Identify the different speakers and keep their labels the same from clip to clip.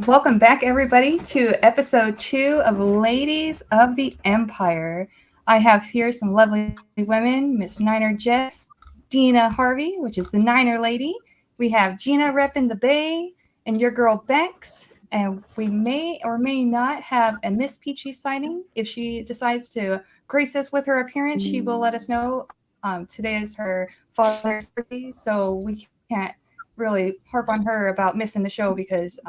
Speaker 1: Welcome back, everybody, to episode 2 of Ladies of the Empire. I have here some lovely women, Miss Niner Jess, Dina Harvey, which is the Niner lady. We have Gina Reppin Da Bay, and your girl Bex. And we may or may not have a Miss Peachy sighting. If she decides to grace us with her appearance, she will let us know. Today is her father's birthday, so we can't really harp on her about missing the show because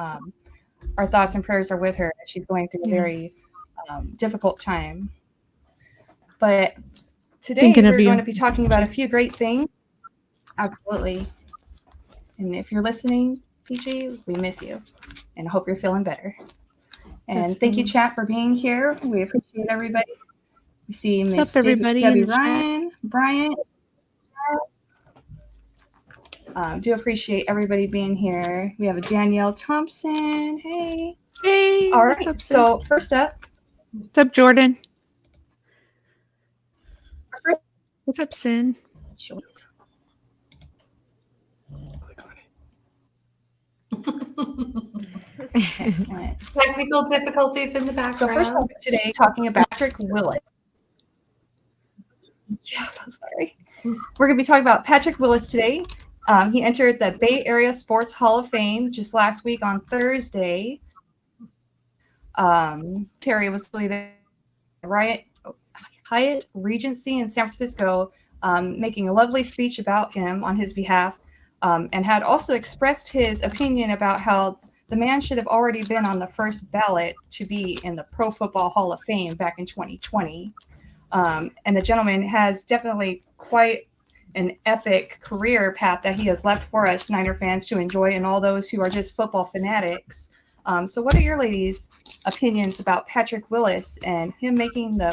Speaker 1: our thoughts and prayers are with her. She's going through a very difficult time. But today we're going to be talking about a few great things. Absolutely. And if you're listening, PG, we miss you and hope you're feeling better. And thank you, chat, for being here. We appreciate everybody. We see Miss Debbie Ryan, Brian. Do appreciate everybody being here. We have a Danielle Thompson. Hey.
Speaker 2: Hey.
Speaker 1: All right. What's up, so first up.
Speaker 2: What's up, Jordan? What's up, Sin?
Speaker 1: Click
Speaker 3: on it. Excellent. Technical difficulties in the background.
Speaker 1: So first up today, talking about Patrick Willis. Yeah, I'm sorry. We're going to be talking about Patrick Willis today. He entered the Bay Area Sports Hall of Fame just last week on Thursday. Terry was the Hyatt Regency in San Francisco, making a lovely speech about him on his behalf, and had also expressed his opinion about how the man should have already been on the first ballot to be in the Pro Football Hall of Fame back in 2020. And the gentleman has definitely quite an epic career path that he has left for us Niner fans to enjoy, and all those who are just football fanatics. So what are your ladies' opinions about Patrick Willis and him making the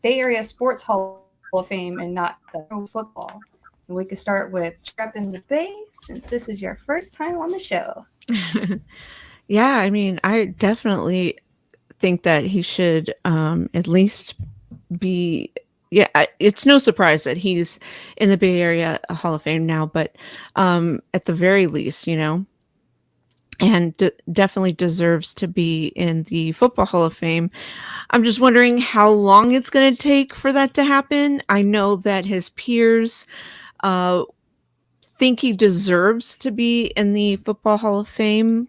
Speaker 1: Bay Area Sports Hall of Fame and not the Pro Football? And we could start with Reppin Da Bay, since this is your first time on the show.
Speaker 2: Yeah, I mean, I definitely think that he should at least be. Yeah, it's no surprise that he's in the Bay Area Hall of Fame now, but at the very least, and definitely deserves to be in the Football Hall of Fame. I'm just wondering how long it's going to take for that to happen. I know that his peers think he deserves to be in the Football Hall of Fame.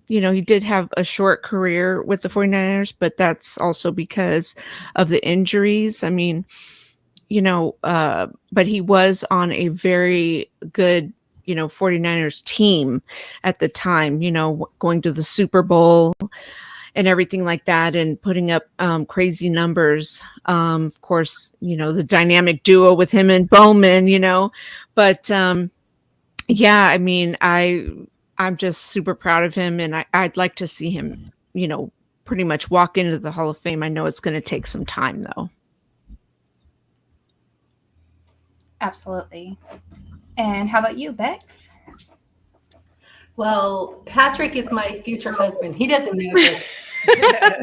Speaker 2: He did have a short career with the 49ers, but that's also because of the injuries. I mean, but he was on a very good, 49ers team at the time, going to the Super Bowl and everything like that and putting up crazy numbers. Of course, the dynamic duo with him and Bowman, but yeah, I mean, I'm just super proud of him, and I'd like to see him, pretty much walk into the Hall of Fame. I know it's going to take some time, though.
Speaker 1: Absolutely. And how about you, Bex?
Speaker 3: Well, Patrick is my future husband. He doesn't know this.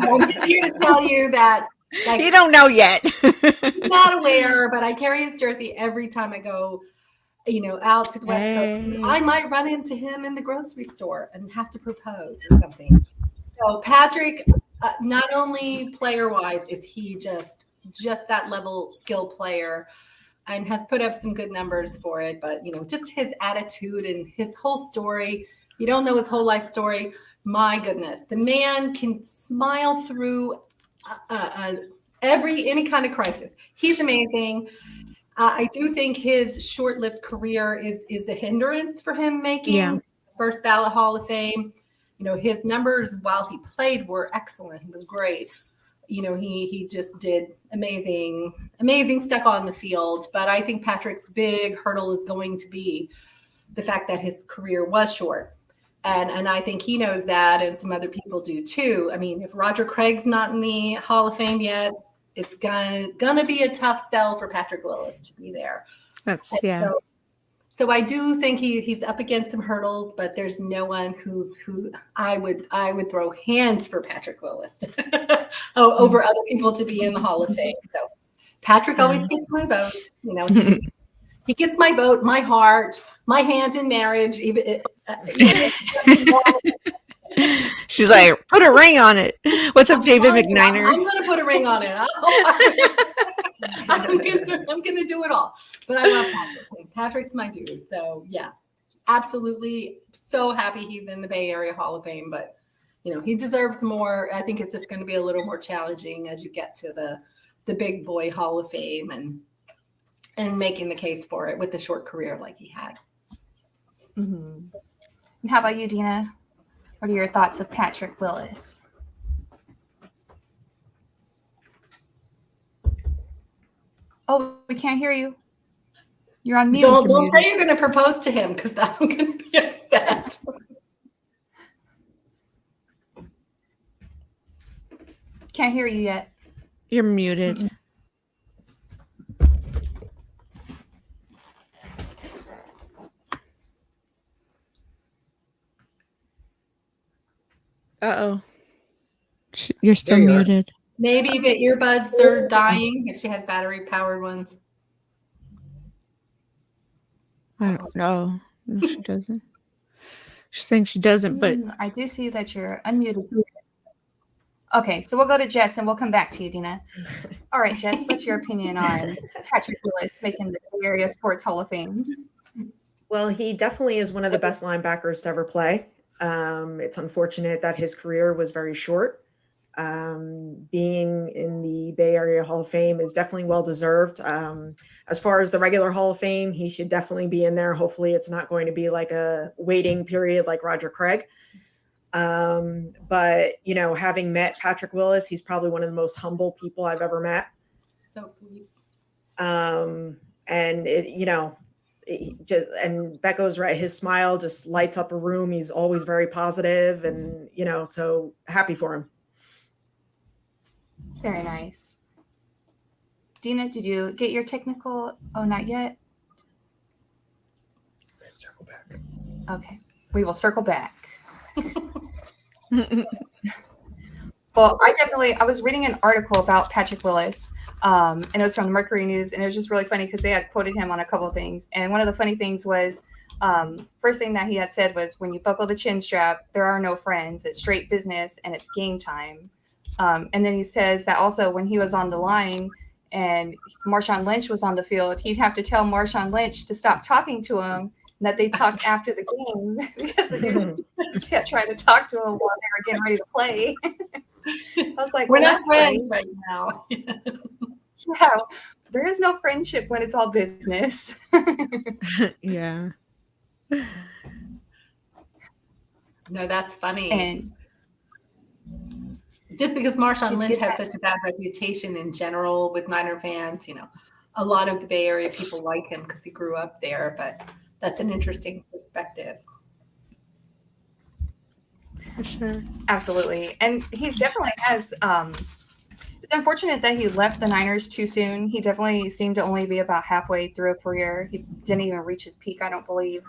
Speaker 3: I'm just here to tell you that.
Speaker 2: You don't know yet.
Speaker 3: He's not aware, but I carry his jersey every time I go out to the West Coast. I might run into him in the grocery store and have to propose or something. So Patrick, not only player-wise, is he just that level skill player and has put up some good numbers for it, but just his attitude and his whole story. You don't know his whole life story. My goodness, the man can smile through any kind of crisis. He's amazing. I do think his short-lived career is the hindrance for him making first ballot Hall of Fame. His numbers while he played were excellent. He was great. He just did amazing stuff on the field. But I think Patrick's big hurdle is going to be the fact that his career was short. And I think he knows that, and some other people do too. I mean, if Roger Craig's not in the Hall of Fame yet, it's gonna be a tough sell for Patrick Willis to be there.
Speaker 2: That's yeah.
Speaker 3: So I do think he's up against some hurdles, but there's no one who I would throw hands for Patrick Willis over other people to be in the Hall of Fame. So Patrick always gets my vote. You know, he gets my vote, my heart, my hand in marriage. Even
Speaker 2: she's like, put a ring on it. What's up, David McNiner?
Speaker 3: I'm going to put a ring on it. I'm gonna do it all. But I love Patrick. Patrick's my dude. So yeah, absolutely. So happy he's in the Bay Area Hall of Fame. But you know, he deserves more. I think it's just going to be a little more challenging as you get to the big boy Hall of Fame and making the case for it with the short career like he had.
Speaker 1: Mm-hmm. How about you, Dina? What are your thoughts of Patrick Willis? Oh, we can't hear you. You're on mute.
Speaker 3: Don't say you're going to propose to him, because I'm going to be upset.
Speaker 1: Can't hear you yet.
Speaker 2: You're muted.
Speaker 1: Mm-mm.
Speaker 2: Uh-oh. You're still muted.
Speaker 3: Maybe the earbuds are dying if she has battery-powered ones.
Speaker 2: I don't know. No, she doesn't. She's saying she doesn't, but...
Speaker 1: I do see that you're unmuted. Okay, so we'll go to Jess, and we'll come back to you, Dina. All right, Jess, what's your opinion on Patrick Willis making the Bay Area Sports Hall of Fame?
Speaker 4: Well, he definitely is one of the best linebackers to ever play. It's unfortunate that his career was very short. Being in the Bay Area Hall of Fame is definitely well-deserved. As far as the regular Hall of Fame, he should definitely be in there. Hopefully it's not going to be like a waiting period like Roger Craig. But, you know, having met Patrick Willis, he's probably one of the most humble people I've ever met.
Speaker 3: So sweet.
Speaker 4: And, and Becco's right. His smile just lights up a room. He's always very positive and, you know, so happy for him.
Speaker 1: Very nice. Dina, did you get your technical? Oh, not yet.
Speaker 5: Circle back.
Speaker 1: Okay. We will circle back. Well, I was reading an article about Patrick Willis, and it was from the Mercury News, and it was just really funny because they had quoted him on a couple of things. And one of the funny things was, first thing that he had said was, when you buckle the chin strap, there are no friends. It's straight business, and it's game time. And then he says that also when he was on the line and Marshawn Lynch was on the field, he'd have to tell Marshawn Lynch to stop talking to him and that they talk after the game because the dude kept trying to talk to him while they were getting ready to play. I was like,
Speaker 3: we're not friends right now.
Speaker 1: Yeah, there is no friendship when it's all business.
Speaker 2: Yeah.
Speaker 3: No, that's funny.
Speaker 1: And
Speaker 3: just because Marshawn Lynch has such a bad reputation in general with Niner fans, you know, a lot of the Bay Area people like him because he grew up there, but that's an interesting perspective.
Speaker 2: For sure.
Speaker 1: Absolutely. And he definitely has, it's unfortunate that he left the Niners too soon. He definitely seemed to only be about halfway through a career. He didn't even reach his peak, I don't believe.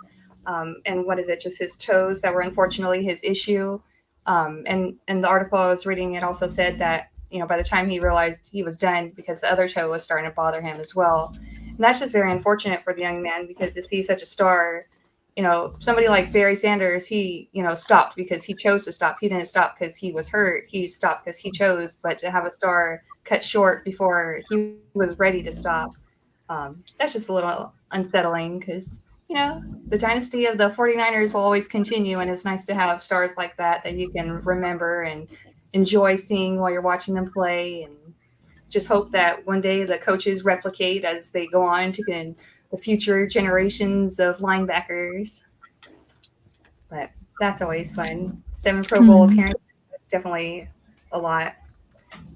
Speaker 1: And what is it? Just his toes that were unfortunately his issue. And the article I was reading, it also said that, you know, by the time he realized he was done because the other toe was starting to bother him as well. And that's just very unfortunate for the young man because to see such a star, you know, somebody like Barry Sanders, he, you know, stopped because he chose to stop. He didn't stop because he was hurt. He stopped because he chose. But to have a star cut short before he was ready to stop, that's just a little unsettling because, you know, the dynasty of the 49ers will always continue. And it's nice to have stars like that you can remember and enjoy seeing while you're watching them play. And just hope that one day the coaches replicate as they go on to the future generations of linebackers. But that's always fun. 7 Pro Bowl appearances, definitely a lot.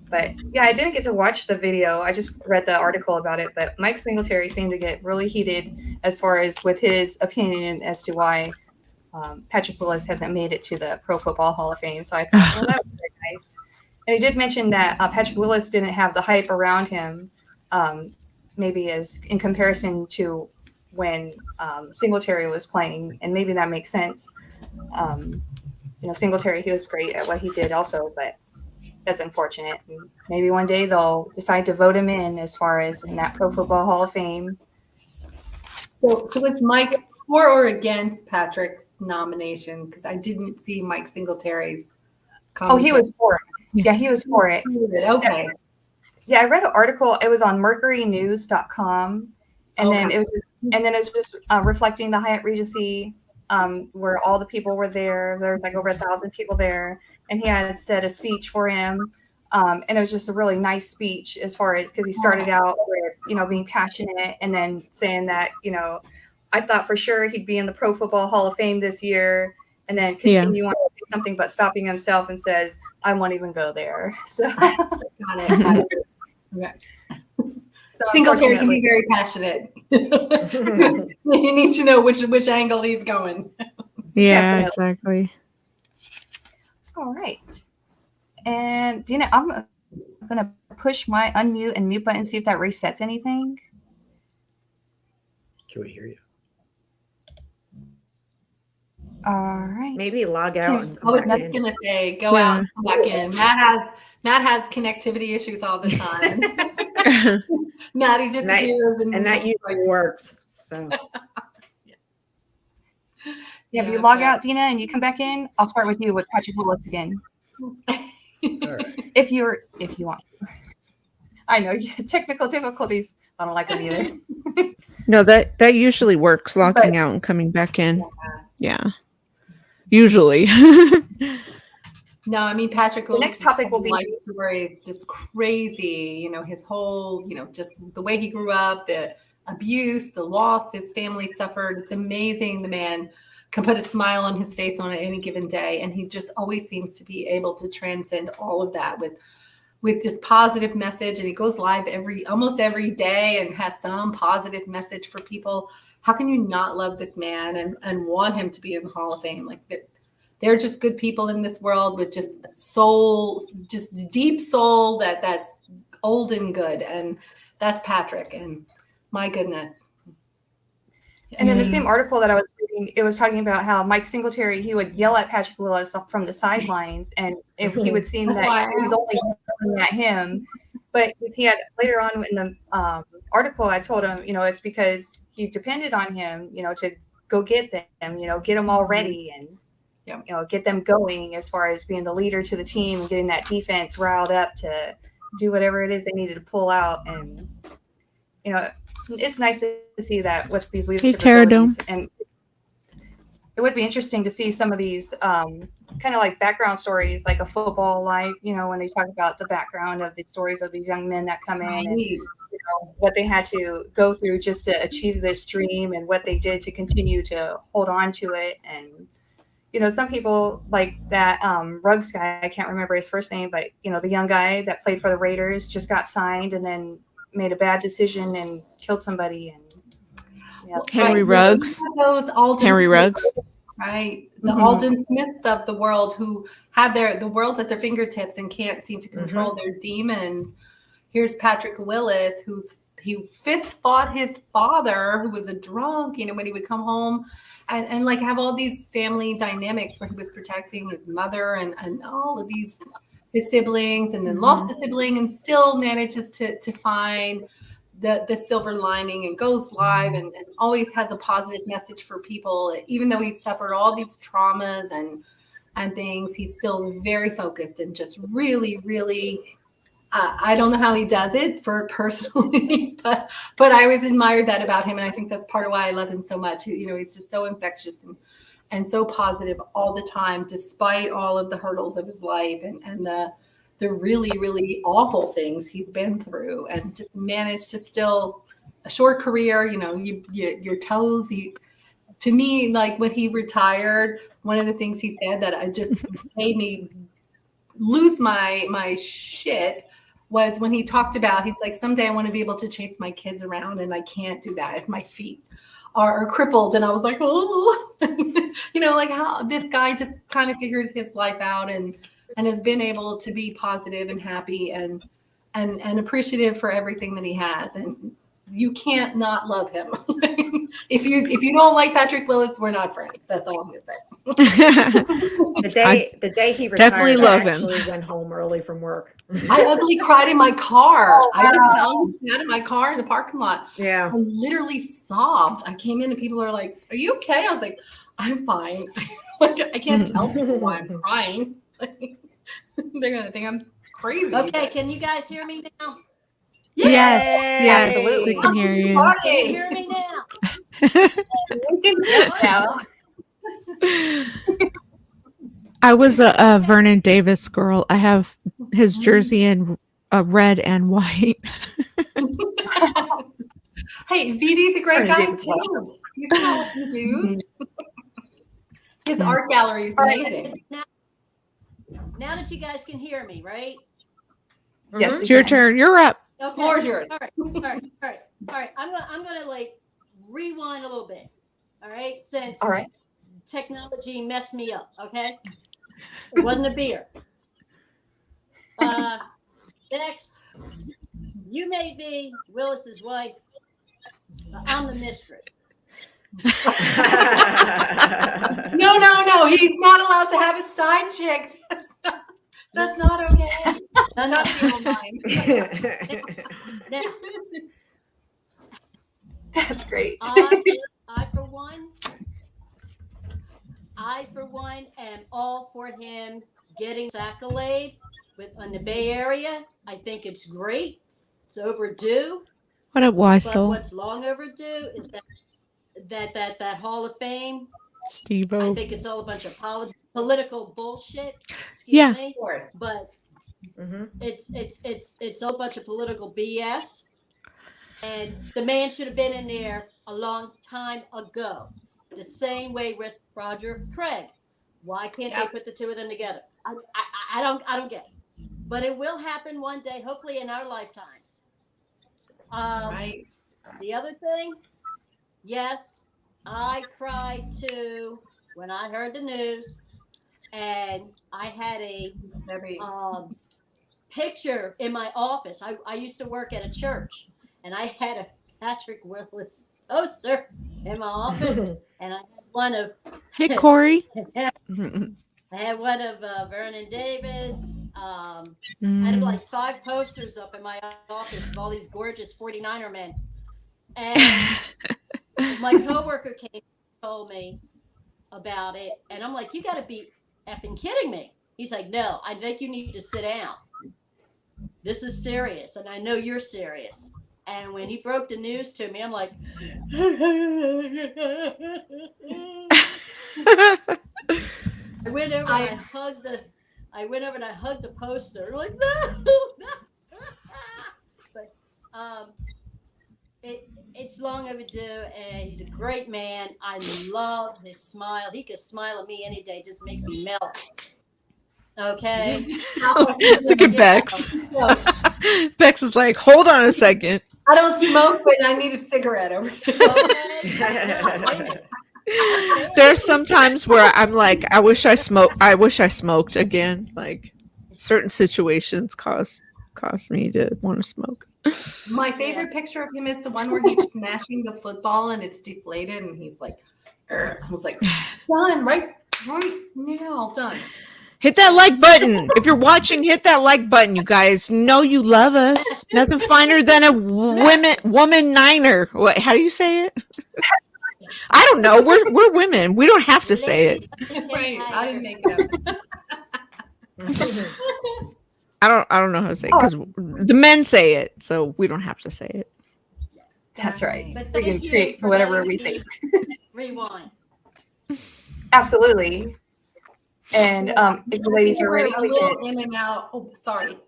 Speaker 1: But yeah, I didn't get to watch the video. I just read the article about it. But Mike Singletary seemed to get really heated as far as with his opinion as to why Patrick Willis hasn't made it to the Pro Football Hall of Fame. So I thought, well, that was very nice. And he did mention that Patrick Willis didn't have the hype around him, maybe as in comparison to when Singletary was playing, and maybe that makes sense. Singletary, he was great at what he did also, but that's unfortunate. And maybe one day they'll decide to vote him in as far as in that Pro Football Hall of Fame.
Speaker 3: So was Mike for or against Patrick's nomination? Because I didn't see Mike Singletary's comment.
Speaker 1: Oh, he was for it. Yeah, he was for it.
Speaker 3: Okay.
Speaker 1: Yeah, I read an article. It was on mercurynews.com. And then it was just reflecting the Hyatt Regency, where all the people were there. There was like over 1,000 people there. And he had said a speech for him. And it was just a really nice speech as far as, because he started out with, being passionate and then saying that, I thought for sure he'd be in the Pro Football Hall of Fame this year, and then continue on to do something but stopping himself and says, I won't even go there. So
Speaker 3: got it. Okay. So Singletary can be very passionate. You need to know which angle he's going.
Speaker 2: Yeah, exactly.
Speaker 1: All right. And Dina, I'm going to push my unmute and mute button, see if that resets anything.
Speaker 5: Can we hear you?
Speaker 1: All right.
Speaker 4: Maybe log out and come
Speaker 3: I was
Speaker 4: back
Speaker 3: just
Speaker 4: in.
Speaker 3: gonna say, go out and come back in. Matt has connectivity issues all the time. Maddie disappears
Speaker 4: and that usually works. So
Speaker 1: Yeah, if you log out, Dina, and you come back in, I'll start with you with Patrick Willis again.
Speaker 5: All right.
Speaker 1: If you want. I know technical difficulties. I don't like them either.
Speaker 2: No, that usually works, logging out and coming back in. Yeah. Usually.
Speaker 3: No, I mean, Patrick Willis.
Speaker 1: The next topic will be
Speaker 3: life story, just crazy. His whole, just the way he grew up, the abuse, the loss his family suffered. It's amazing. The man can put a smile on his face on any given day, and he just always seems to be able to transcend all of that with this positive message. And he goes live almost every day and has some positive message for people. How can you not love this man and want him to be in the Hall of Fame? Like, they're just good people in this world with just soul, just deep soul that's old and good. And that's Patrick. And my goodness.
Speaker 1: And in the same article that I was reading, it was talking about how Mike Singletary, he would yell at Patrick Willis from the sidelines, and if he would seem that he was only yelling at him. But he had later on in the article, I told him, it's because he depended on him, to go get them, get them all ready and, get them going as far as being the leader to the team and getting that defense riled up to do whatever it is they needed to pull out. And, it's nice to see that with these leadership abilities. And it would be interesting to see some of these kind of like background stories, like a football life, when they talk about the background of the stories of these young men that come in and what they had to go through just to achieve this dream and what they did to continue to hold on to it. And, some people like that Ruggs guy, I can't remember his first name, but, the young guy that played for the Raiders just got signed and then made a bad decision and killed somebody. And
Speaker 2: Henry Ruggs. Henry Ruggs.
Speaker 3: Right. The Alden Smiths of the world who have the world at their fingertips and can't seem to control their demons. Here's Patrick Willis, he fist fought his father, who was a drunk, when he would come home and like have all these family dynamics where he was protecting his mother and all of his siblings, and then lost a sibling and still manages to find the silver lining and goes live and always has a positive message for people. Even though he's suffered all these traumas and things, he's still very focused and just really, really, I don't know how he does it personally, but I always admired that about him. And I think that's part of why I love him so much. He's just so infectious and so positive all the time, despite all of the hurdles of his life and the really, really awful things he's been through, and just managed to still a short career, your toes. To me, like when he retired, one of the things he said that I just made me lose my shit was when he talked about, he's like, someday I want to be able to chase my kids around and I can't do that if my feet are crippled. And I was like, oh, like how this guy just kind of figured his life out and has been able to be positive and happy and appreciative for everything that he has. And you can't not love him. If you don't like Patrick Willis, we're not friends. That's all I'm gonna say.
Speaker 4: The day he retired,
Speaker 2: definitely love
Speaker 4: I
Speaker 2: him.
Speaker 4: actually went home early from work.
Speaker 3: I ugly cried in my car. I was out of my car in the parking lot.
Speaker 4: Yeah.
Speaker 3: I literally sobbed. I came in and people are like, "Are you okay?" I was like, "I'm fine." Like I can't tell people why I'm crying. They're gonna think I'm crazy.
Speaker 6: Okay, can you guys hear me now?
Speaker 2: Yes,
Speaker 1: Absolutely.
Speaker 2: we can hear you.
Speaker 6: Can you hear me now?
Speaker 2: I was a Vernon Davis girl. I have his jersey in red and white.
Speaker 3: Hey, VD's a great
Speaker 1: Vernon
Speaker 3: guy
Speaker 1: Davis
Speaker 3: too. He's an awesome dude. His art gallery is amazing.
Speaker 6: Now that you guys can hear me, right?
Speaker 1: Yes,
Speaker 2: It's your turn. You're up.
Speaker 6: Okay.
Speaker 3: Floor's yours.
Speaker 6: All right. I'm gonna like rewind a little bit. All right, since
Speaker 1: All right.
Speaker 6: technology messed me up. Okay, it wasn't a beer. Next, you may be Willis's wife, but I'm the mistress.
Speaker 3: No. He's not allowed to have a side chick. That's not okay. Not if you don't mind.
Speaker 6: Now,
Speaker 1: That's great.
Speaker 6: I for one am all for him getting this accolade on the Bay Area. I think it's great. It's overdue.
Speaker 2: What a wise
Speaker 6: But
Speaker 2: soul.
Speaker 6: what's long overdue is that Hall of Fame. I
Speaker 2: Steve-O.
Speaker 6: think it's all a bunch of political bullshit. Excuse me. But it's all a bunch of political BS. And the man should have been in there a long time ago. The same way with Roger Craig. Why can't they put the two of them together? I don't get it. But it will happen one day, hopefully in our lifetimes.
Speaker 3: Right.
Speaker 6: The other thing, yes, I cried too when I heard the news, and I had a picture in my office. I used to work at a church, and I had a Patrick Willis poster in my office, and I had one of
Speaker 2: Hey, Corey.
Speaker 6: I had one of Vernon Davis. I had like 5 posters up in my office of all these gorgeous 49er men. And my coworker came and told me about it. And I'm like, you got to be effing kidding me. He's like, no, I think you need to sit down. This is serious. And I know you're serious. And when he broke the news to me, I'm like, I went over and I hugged the poster. I'm like, no. But it's long overdue, and he's a great man. I love his smile. He could smile at me any day, just makes me melt. Okay.
Speaker 2: Look at Bex. Bex is like, hold on a second.
Speaker 3: I don't smoke, but I need a cigarette over here.
Speaker 2: There's some times where I'm like, I wish I smoked again. Like certain situations cause me to want to smoke.
Speaker 3: My favorite picture of him is the one where he's smashing the football and it's deflated, and he's like, I was like, done right now, done.
Speaker 2: Hit that like button. If you're watching, hit that like button, you guys. Know you love us. Nothing finer than a woman niner. What? How do you say it? I don't know. We're women. We don't have to say it.
Speaker 3: Right. I didn't make it up.
Speaker 2: I don't know how to say it because the men say it, so we don't have to say it.
Speaker 1: That's right.
Speaker 6: But
Speaker 1: We can
Speaker 6: thank you
Speaker 1: create
Speaker 6: for
Speaker 1: whatever
Speaker 6: letting
Speaker 1: we
Speaker 6: me
Speaker 1: think.
Speaker 6: Rewind.
Speaker 1: Absolutely. And if the ladies are ready,
Speaker 3: a
Speaker 1: we
Speaker 3: little
Speaker 1: can.
Speaker 3: in and out. Oh, sorry.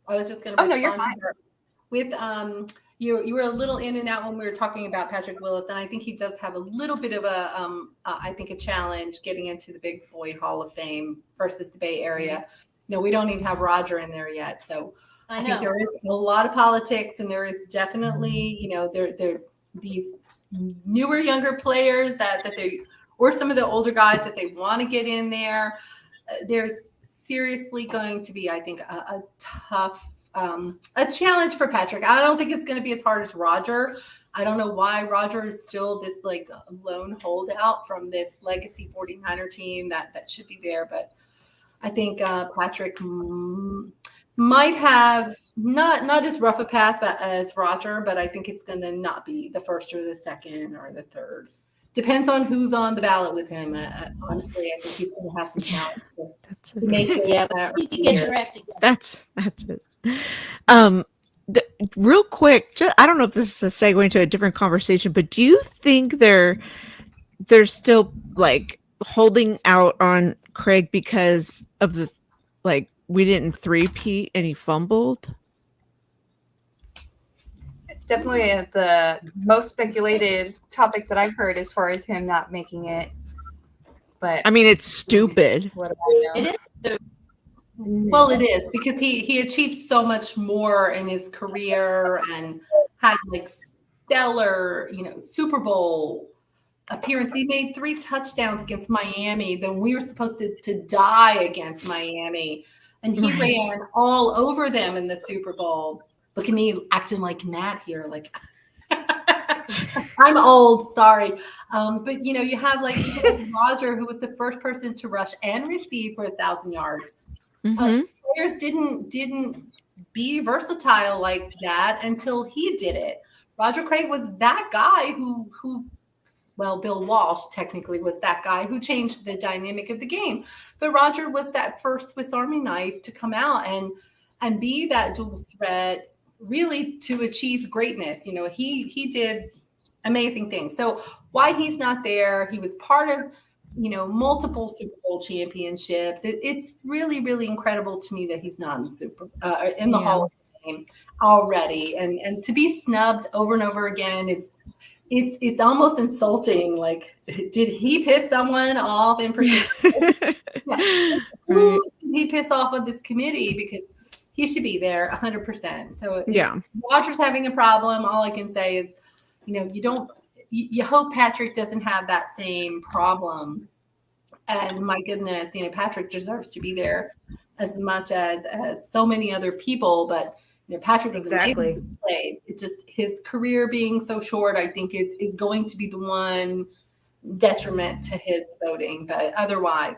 Speaker 3: I was just going to.
Speaker 1: Oh no, you're fine.
Speaker 3: With you were a little in and out when we were talking about Patrick Willis, and I think he does have a little bit of a I think a challenge getting into the Big Boy Hall of Fame versus the Bay Area. We don't even have Roger in there yet, so I think there is a lot of politics, and there is definitely there these newer, younger players that they, or some of the older guys that they want to get in there. There's seriously going to be, I think, a tough, a challenge for Patrick. I don't think it's going to be as hard as Roger. I don't know why Roger is still this like lone holdout from this legacy 49er team that should be there. But I think Patrick might have not as rough a path as Roger, but I think it's going to not be the first or the second or the third. Depends on who's on the ballot with him. Honestly, I think he's going to have some talent to make it.
Speaker 6: Get directed.
Speaker 2: That's it. Real quick, I don't know if this is a segue into a different conversation, but do you think they're still like holding out on Craig because of the like we didn't three-peat and he fumbled?
Speaker 1: It's definitely the most speculated topic that I've heard as far as him not making it. But
Speaker 2: I mean, it's stupid.
Speaker 1: What do I know?
Speaker 6: It is.
Speaker 3: Well, it is because he achieved so much more in his career and had like stellar, Super Bowl appearance. He made 3 touchdowns against Miami. Then we were supposed to die against Miami, and he ran all over them in the Super Bowl. Look at me acting like Matt here, like I'm old, sorry. But you have like Roger, who was the first person to rush and receive for 1,000 yards. Players didn't be versatile like that until he did it. Roger Craig was that guy who Bill Walsh technically was that guy who changed the dynamic of the game. But Roger was that first Swiss Army knife to come out and be that dual threat, really to achieve greatness. He did amazing things. So why he's not there? He was part of multiple Super Bowl championships. It's really, really incredible to me that he's not in the Hall of Fame already, and to be snubbed over and over again it's almost insulting. Like, did he piss someone off in particular? Who did he piss off on this committee? Because he should be there 100%. So if Roger's having a problem, all I can say is, you hope Patrick doesn't have that same problem. And my goodness, Patrick deserves to be there as much as so many other people. But Patrick was amazing to play. It just, his career being so short, I think is going to be the one detriment to his voting. But otherwise,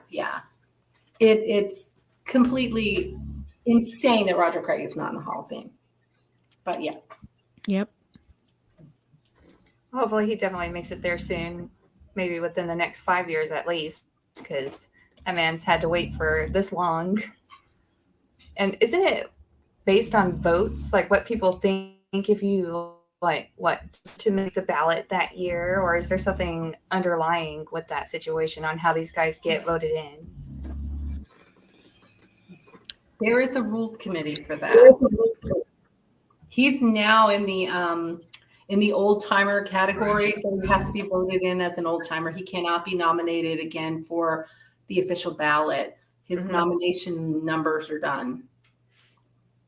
Speaker 3: it's completely insane that Roger Craig is not in the Hall of Fame. But
Speaker 2: Yep.
Speaker 1: Hopefully he definitely makes it there soon, maybe within the next 5 years at least, because that man's had to wait for this long. And isn't it based on votes, like what people think if you to make the ballot that year, or is there something underlying with that situation on how these guys get voted in?
Speaker 3: There is a rules committee for that. He's now in the old timer category, so he has to be voted in as an old timer. He cannot be nominated again for the official ballot. His nomination numbers are done.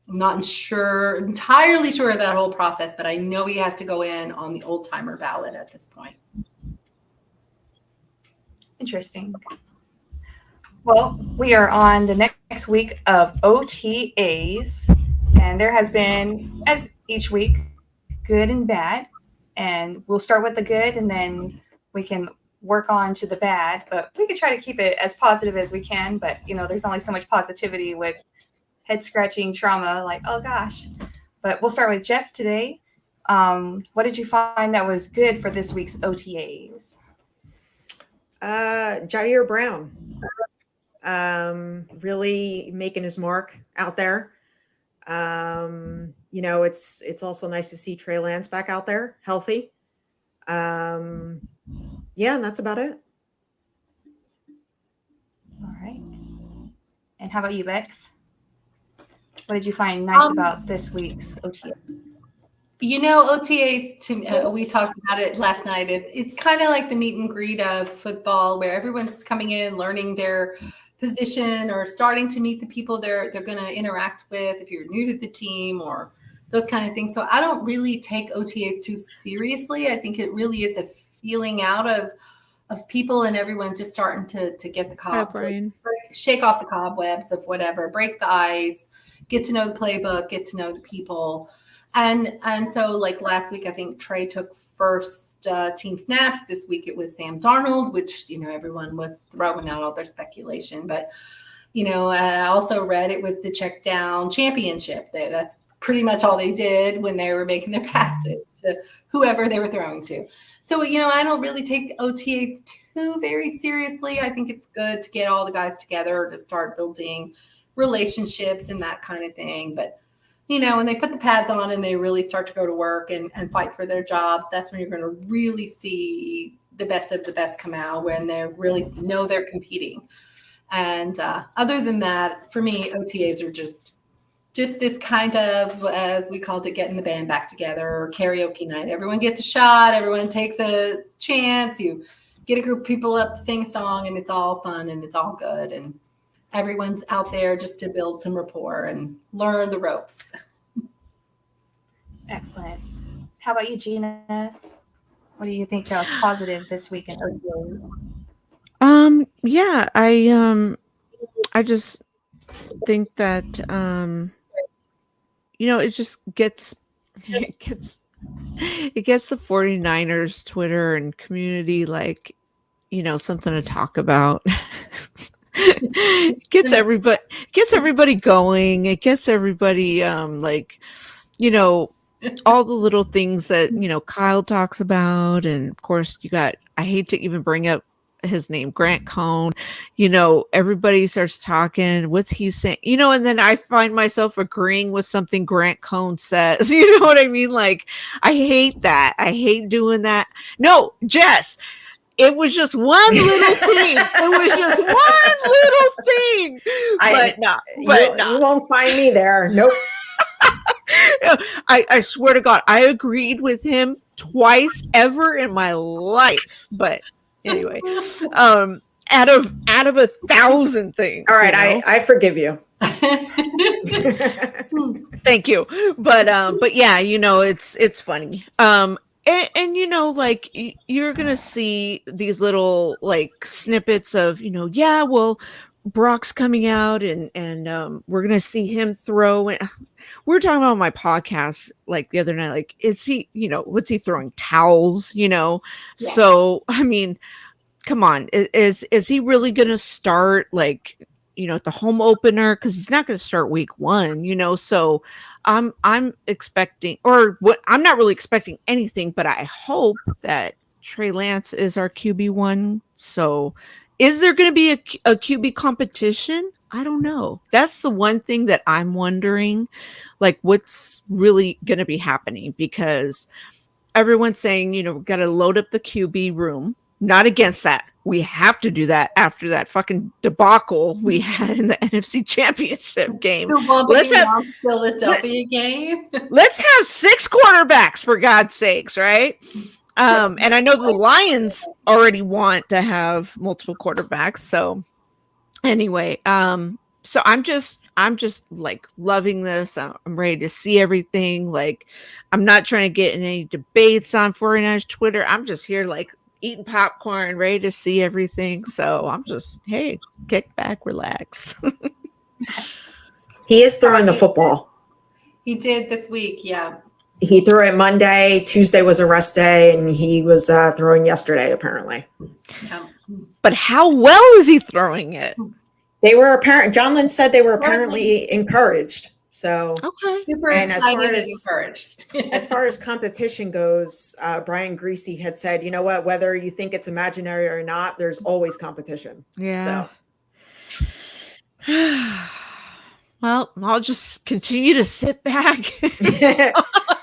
Speaker 3: I'm not entirely sure of that whole process, but I know he has to go in on the old timer ballot at this point.
Speaker 1: Interesting. Well, we are on the next week of OTAs, and there has been, as each week, good and bad. And we'll start with the good, and then we can work on to the bad. But we can try to keep it as positive as we can. But, there's only so much positivity with head-scratching trauma, like, oh, gosh. But we'll start with Jess today. What did you find that was good for this week's OTAs?
Speaker 4: Jair Brown. Really making his mark out there. It's also nice to see Trey Lance back out there, healthy. And that's about it.
Speaker 1: All right. And how about you, Bex? What did you find nice about this week's OTAs?
Speaker 3: OTAs, we talked about it last night. It's kind of like the meet and greet of football, where everyone's coming in, learning their position, or starting to meet the people they're going to interact with if you're new to the team, or those kind of things. So I don't really take OTAs too seriously. I think it really is a feeling out of people and everyone just starting to get the shake off the cobwebs of whatever, break the ice, get to know the playbook, get to know the people. And so like last week, I think Trey took first team snaps. This week it was Sam Darnold, which, everyone was throwing out all their speculation. But, I also read it was the check down championship. That's pretty much all they did when they were making their passes to whoever they were throwing to. So, I don't really take OTAs too very seriously. I think it's good to get all the guys together to start building relationships and that kind of thing. But, when they put the pads on and they really start to go to work and fight for their jobs, that's when you're going to really see the best of the best come out, when they really know they're competing. And other than that, for me, OTAs are just this kind of, as we called it, getting the band back together, or karaoke night. Everyone gets a shot. Everyone takes a chance. You get a group of people up to sing a song, and it's all fun and it's all good. And everyone's out there just to build some rapport and learn the ropes.
Speaker 1: Excellent. How about you, Gina? What do you think that was positive this week in OTAs?
Speaker 2: Yeah, I just think that it just gets the 49ers Twitter and community something to talk about. It gets everybody going. It gets everybody all the little things that Kyle talks about, and of course I hate to even bring up his name, Grant Cohn. Everybody starts talking, what's he saying, and then I find myself agreeing with something Grant Cohn says. You know what I mean? Like, I hate that. I hate doing that. No, Jess, it was just one little thing. It was just one little thing.
Speaker 4: You won't find me there. Nope.
Speaker 2: I swear to God, I agreed with him twice ever in my life. But anyway, out of 1,000 things.
Speaker 4: All right, I forgive you.
Speaker 2: Thank you. But yeah, it's funny. And you're gonna see these little snippets of Brock's coming out and we're gonna see him throw. And we were talking about my podcast the other night. Is he what's he throwing, towels? Yeah. So I mean, come on, is he really gonna start at the home opener? Because he's not gonna start week 1. So I'm expecting, or what, I'm not really expecting anything, but I hope that Trey Lance is our QB1. So is there going to be a QB competition? I don't know. That's the one thing that I'm wondering, what's really going to be happening, because everyone's saying, we got to load up the QB room. Not against that. We have to do that after that fucking debacle we had in the NFC Championship game.
Speaker 3: Let's have Philadelphia game.
Speaker 2: Let's have 6 quarterbacks, for God's sakes, right? And I know the Lions already want to have multiple quarterbacks. So anyway, so I'm just loving this. I'm ready to see everything. I'm not trying to get in any debates on 49ers Twitter. I'm just here eating popcorn, ready to see everything. So I'm just, hey, kick back, relax.
Speaker 4: He is throwing the football.
Speaker 3: He did this week, yeah.
Speaker 4: He threw it Monday. Tuesday was a rest day, and he was throwing yesterday, apparently.
Speaker 3: Yeah.
Speaker 2: But how well is he throwing it?
Speaker 4: They were John Lynch said they were apparently encouraged. So
Speaker 2: okay,
Speaker 3: super excited and encouraged.
Speaker 4: As far as competition goes, Brian Greasy had said, you know what, whether you think it's imaginary or not, there's always competition.
Speaker 2: Yeah. So. Well, I'll just continue to sit back.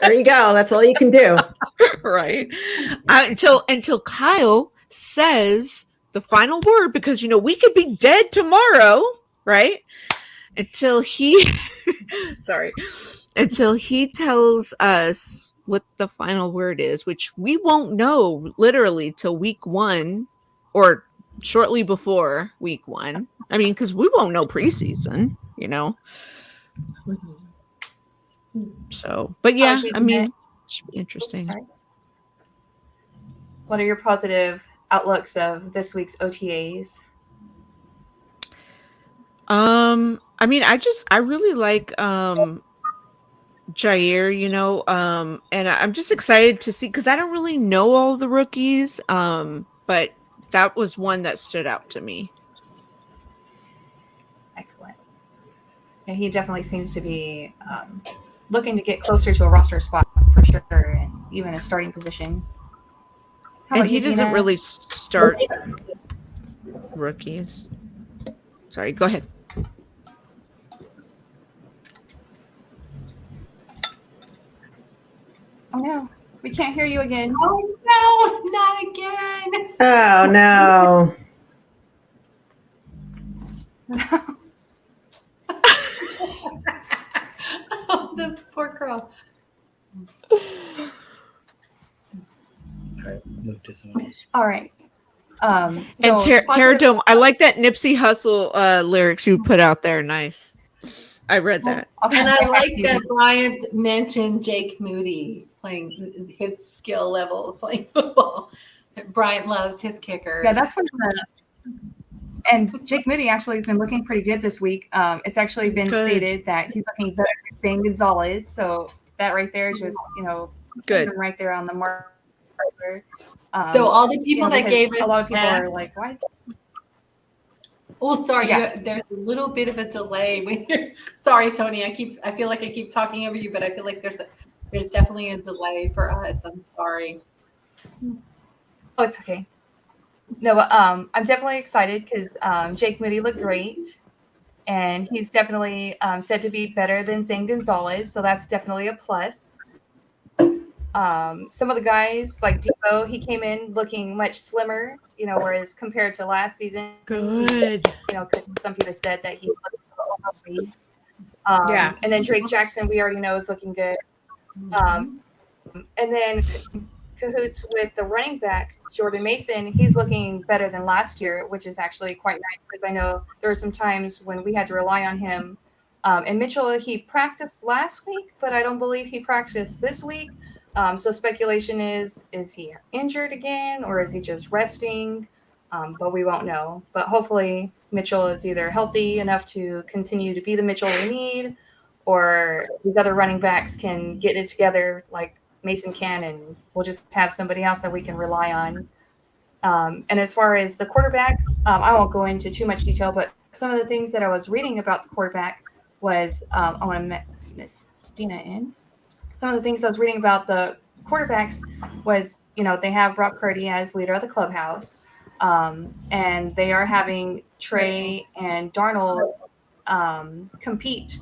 Speaker 4: There you go. That's all you can do.
Speaker 2: Right. Until Kyle says the final word, because, we could be dead tomorrow, right? Until he tells us what the final word is, which we won't know literally till week 1 or shortly before week 1. I mean, because we won't know preseason, So, but yeah,
Speaker 1: Gina,
Speaker 2: I mean, should be interesting.
Speaker 1: sorry. What are your positive outlooks of this week's OTAs?
Speaker 2: I mean, I really like Jair, and I'm just excited to see because I don't really know all the rookies, but that was one that stood out to me.
Speaker 1: Excellent. Yeah, he definitely seems to be looking to get closer to a roster spot for sure, and even a starting position. How
Speaker 2: And
Speaker 1: about
Speaker 2: he
Speaker 1: you,
Speaker 2: doesn't
Speaker 1: Dina?
Speaker 2: really start rookies. Sorry, go ahead.
Speaker 1: Oh no, we can't hear you again.
Speaker 3: Oh no, not again.
Speaker 4: Oh no.
Speaker 3: Oh, that's poor girl.
Speaker 5: All right, move to someone else.
Speaker 1: All right.
Speaker 2: And
Speaker 1: So
Speaker 2: Terradome, I like that Nipsey Hussle lyrics you put out there. Nice. I read that.
Speaker 1: Okay,
Speaker 3: And I
Speaker 1: back
Speaker 3: like
Speaker 1: to you.
Speaker 3: that Bryant mentioned Jake Moody playing his skill level of playing football. Bryant loves his kickers.
Speaker 1: Yeah, that's one of the. And Jake Moody actually has been looking pretty good this week. It's actually been
Speaker 2: Good.
Speaker 1: stated that he's looking better than Zane Gonzalez. So that right there is just,
Speaker 2: Good.
Speaker 1: right there on the marker.
Speaker 3: So all the people that
Speaker 1: because
Speaker 3: gave us
Speaker 1: a lot of people
Speaker 3: that-
Speaker 1: are like, why?
Speaker 3: Oh, sorry.
Speaker 1: Yeah.
Speaker 3: There's a little bit of a delay when you're. Sorry, Tony. I feel like I keep talking over you, but I feel like there's definitely a delay for us. I'm sorry.
Speaker 1: Oh, it's okay. No, but I'm definitely excited because Jake Moody looked great, and he's definitely said to be better than Zane Gonzalez, so that's definitely a plus. Some of the guys like Debo, he came in looking much slimmer, whereas compared to last season,
Speaker 2: Good.
Speaker 1: some people said that he looked overweight.
Speaker 2: Yeah.
Speaker 1: And then Drake Jackson, we already know is looking good. And then cahoots with the running back, Jordan Mason, he's looking better than last year, which is actually quite nice because I know there were some times when we had to rely on him. And Mitchell, he practiced last week, but I don't believe he practiced this week. So speculation is he injured again or is he just resting? But we won't know. But hopefully Mitchell is either healthy enough to continue to be the Mitchell we need, or these other running backs can get it together like Mason can, and we'll just have somebody else that we can rely on. And as far as the quarterbacks, I won't go into too much detail, but some of the things that I was reading about the quarterback was I want to miss Dina in. Some of the things I was reading about the quarterbacks was, they have Brock Purdy as leader of the clubhouse, and they are having Trey and Darnold compete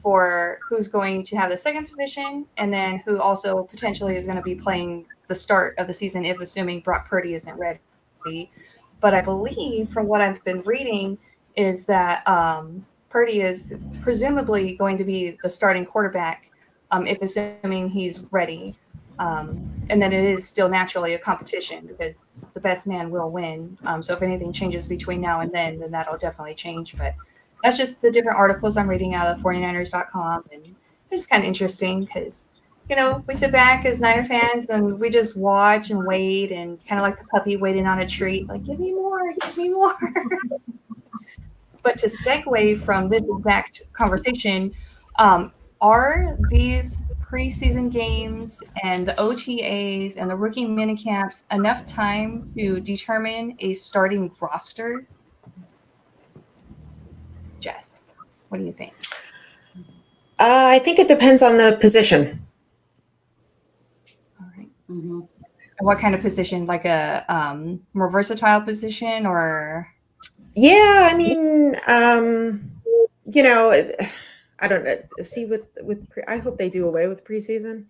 Speaker 1: for who's going to have the second position, and then who also potentially is going to be playing the start of the season if assuming Brock Purdy isn't ready. But I believe from what I've been reading is that Purdy is presumably going to be the starting quarterback if assuming he's ready. And then it is still naturally a competition because the best man will win. So if anything changes between now and then that'll definitely change. But that's just the different articles I'm reading out of 49ers.com. And it's just kind of interesting because, we sit back as Niner fans and we just watch and wait and kind of like the puppy waiting on a treat, like, give me more, give me more. But to segue from this exact conversation, are these preseason games and the OTAs and the rookie minicamps enough time to determine a starting roster? Jess, what do you think?
Speaker 4: I think it depends on the position.
Speaker 1: All right.
Speaker 6: Mm-hmm.
Speaker 1: What kind of position? Like a more versatile position, or?
Speaker 4: Yeah, I mean, I don't know. See, I hope they do away with preseason.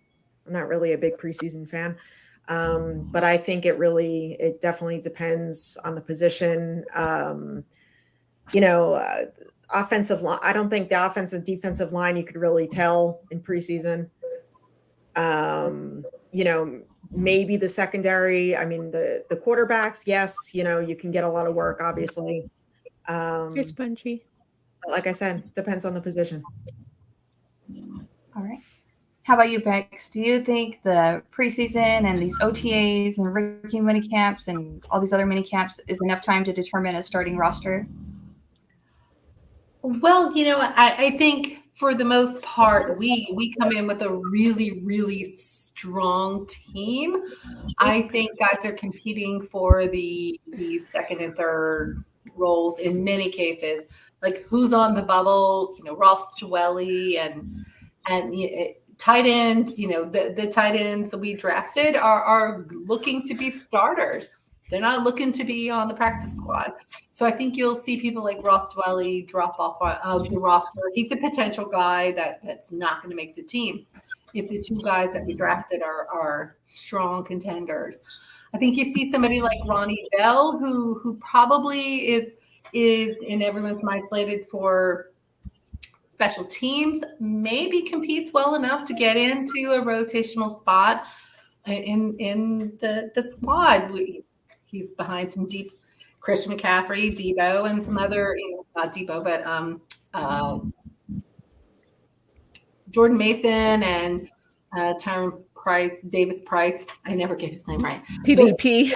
Speaker 4: I'm not really a big preseason fan, but I think it definitely depends on the position. Offensive line. I don't think the offensive defensive line you could really tell in preseason. Maybe the secondary. I mean, the quarterbacks. Yes, you can get a lot of work, obviously.
Speaker 2: Hey, Spongy.
Speaker 4: Like I said, depends on the position.
Speaker 1: All right. How about you, Bex? Do you think the preseason and these OTAs and rookie mini camps and all these other mini camps is enough time to determine a starting roster?
Speaker 3: Well, I think for the most part, we come in with a really, really strong team. I think guys are competing for the second and third roles in many cases. Like who's on the bubble, Ross Joelle and tight ends, the tight ends that we drafted are looking to be starters. They're not looking to be on the practice squad. So I think you'll see people like Ross Dwelly drop off of the roster. He's a potential guy that's not going to make the team if the two guys that we drafted are strong contenders. I think you see somebody like Ronnie Bell, who probably is in everyone's mind slated for special teams, maybe competes well enough to get into a rotational spot in the squad. He's behind some deep Christian McCaffrey, Debo, and some other, not Debo, but Jordan Mason and Tyron Price, Davis Price. I never get his name right.
Speaker 2: TDP.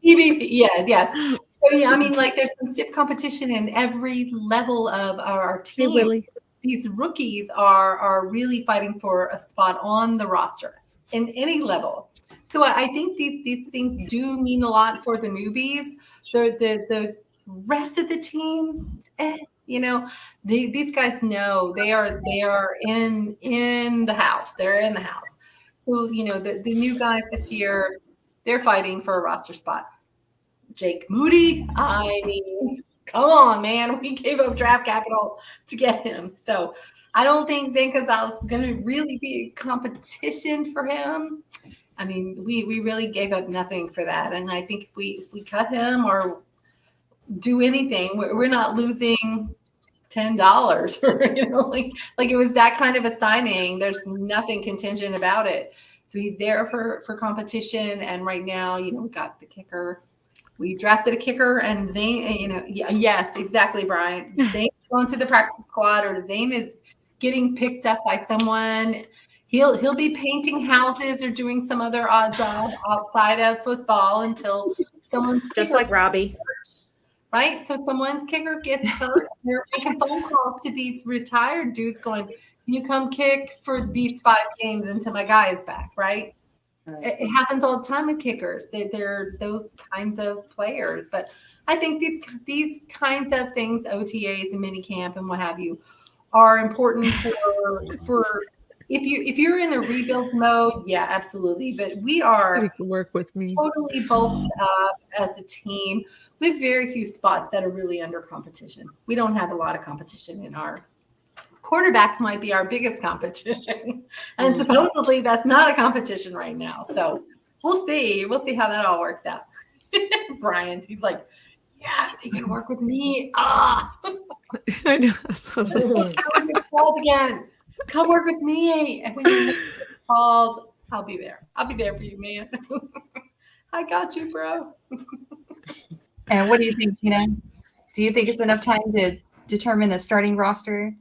Speaker 3: TDP, yeah. So yeah, I mean, like there's some stiff competition in every level of our team.
Speaker 2: Hey, Willie.
Speaker 3: These rookies are really fighting for a spot on the roster in any level. So I think these things do mean a lot for the newbies. The rest of the team, these guys know they are in the house. They're in the house. So the new guys this year, they're fighting for a roster spot. Jake Moody, I mean, come on, man. We gave up draft capital to get him. So I don't think Zane Gonzalez is going to really be a competition for him. I mean, we really gave up nothing for that. And I think if we cut him or do anything, we're not losing $10 or, like it was that kind of a signing. There's nothing contingent about it. So he's there for competition. And right now, we got the kicker. We drafted a kicker and Zane, yes, exactly, Brian. Zane's going to the practice squad or Zane is getting picked up by someone. He'll be painting houses or doing some other odd job outside of football until someone's
Speaker 4: just like Robbie.
Speaker 3: Right? So someone's kicker gets hurt. They're making phone calls to these retired dudes going, can you come kick for these 5 games until my guy is back, right? It happens all the time with kickers. They're those kinds of players. But I think these kinds of things, OTAs and minicamp and what have you, are important for if you're in a rebuild mode, yeah, absolutely. But we are
Speaker 2: work with me.
Speaker 3: Totally bulked up as a team. We have very few spots that are really under competition. We don't have a lot of competition in our quarterback might be our biggest competition. And supposedly that's not a competition right now. So we'll see. We'll see how that all works out. Brian, he's like, yes, he can work with me. I
Speaker 2: know.
Speaker 3: Called again. Come work with me. And when you get called, I'll be there. I'll be there for you, man. I got you, bro.
Speaker 1: And what do you think, Gina? Do you think it's enough time to determine the starting roster?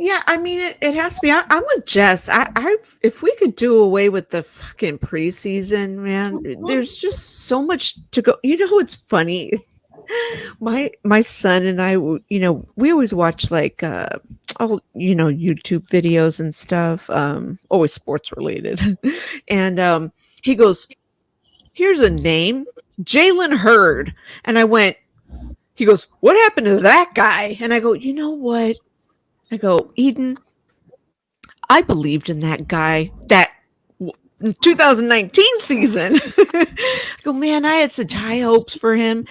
Speaker 2: Yeah, I mean, it has to be. I'm with Jess. If we could do away with the fucking preseason, man, there's just so much to go. It's funny. My son and I, we always watch like, YouTube videos and stuff, always sports related. And he goes, here's a name, Jalen Hurd. And he goes, what happened to that guy? And I go, you know what? I go, Eden, I believed in that guy, that 2019 season. I go, man, I had such high hopes for him.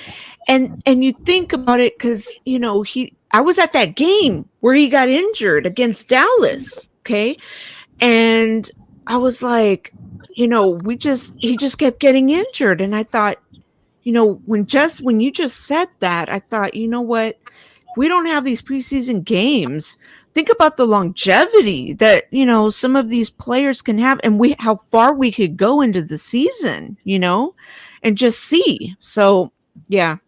Speaker 2: And you think about it because, I was at that game where he got injured against Dallas. Okay. And I was like, he just kept getting injured. And I thought, when you just said that, I thought, you know what? If we don't have these preseason games, think about the longevity that, some of these players can have and how far we could go into the season, and just see. So, yeah,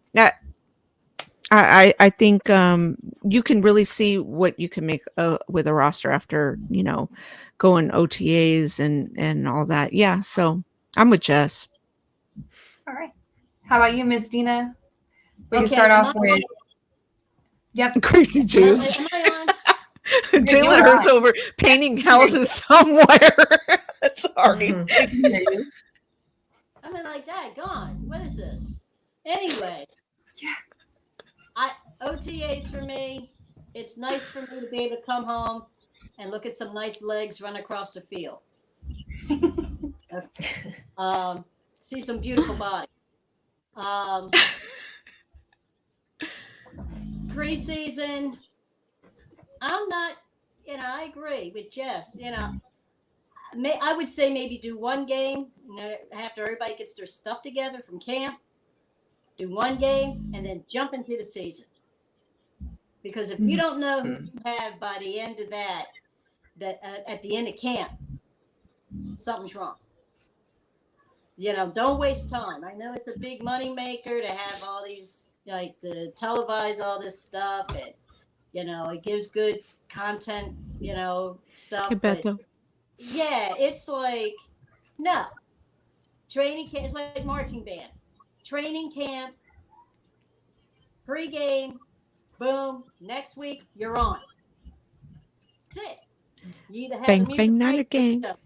Speaker 2: I think you can really see what you can make with a roster after, going OTAs and all that. Yeah, so I'm with Jess.
Speaker 1: All right. How about you, Miss Dina? We can
Speaker 6: Okay,
Speaker 1: start
Speaker 6: am
Speaker 1: off
Speaker 6: I-
Speaker 1: with. Yep.
Speaker 2: Crazy Jews.
Speaker 6: Am I on?
Speaker 2: Jalen
Speaker 1: are
Speaker 2: Hurts
Speaker 1: on.
Speaker 2: over painting houses somewhere. Sorry.
Speaker 4: Mhm.
Speaker 1: We can hear you.
Speaker 6: I mean, like, Dad, gone. What is this? Anyway, OTAs for me. It's nice for me to be able to come home and look at some nice legs run across the field. See some beautiful body. Preseason, I'm not. I agree with Jess. I would say maybe do one game. After everybody gets their stuff together from camp, do one game and then jump into the season. Because if you don't know who you have by the end of that at the end of camp, something's wrong. Don't waste time. I know it's a big money maker to have all these, like, to televise all this stuff, and it gives good content, stuff.
Speaker 2: You bet, though.
Speaker 6: Yeah, it's like, no. Training camp, it's like marching band. Training camp, pre-game, boom, next week, you're on. That's it. You either have
Speaker 2: Bang,
Speaker 6: the music
Speaker 2: bang,
Speaker 6: right
Speaker 2: not a
Speaker 6: or you
Speaker 2: gang.
Speaker 6: don't.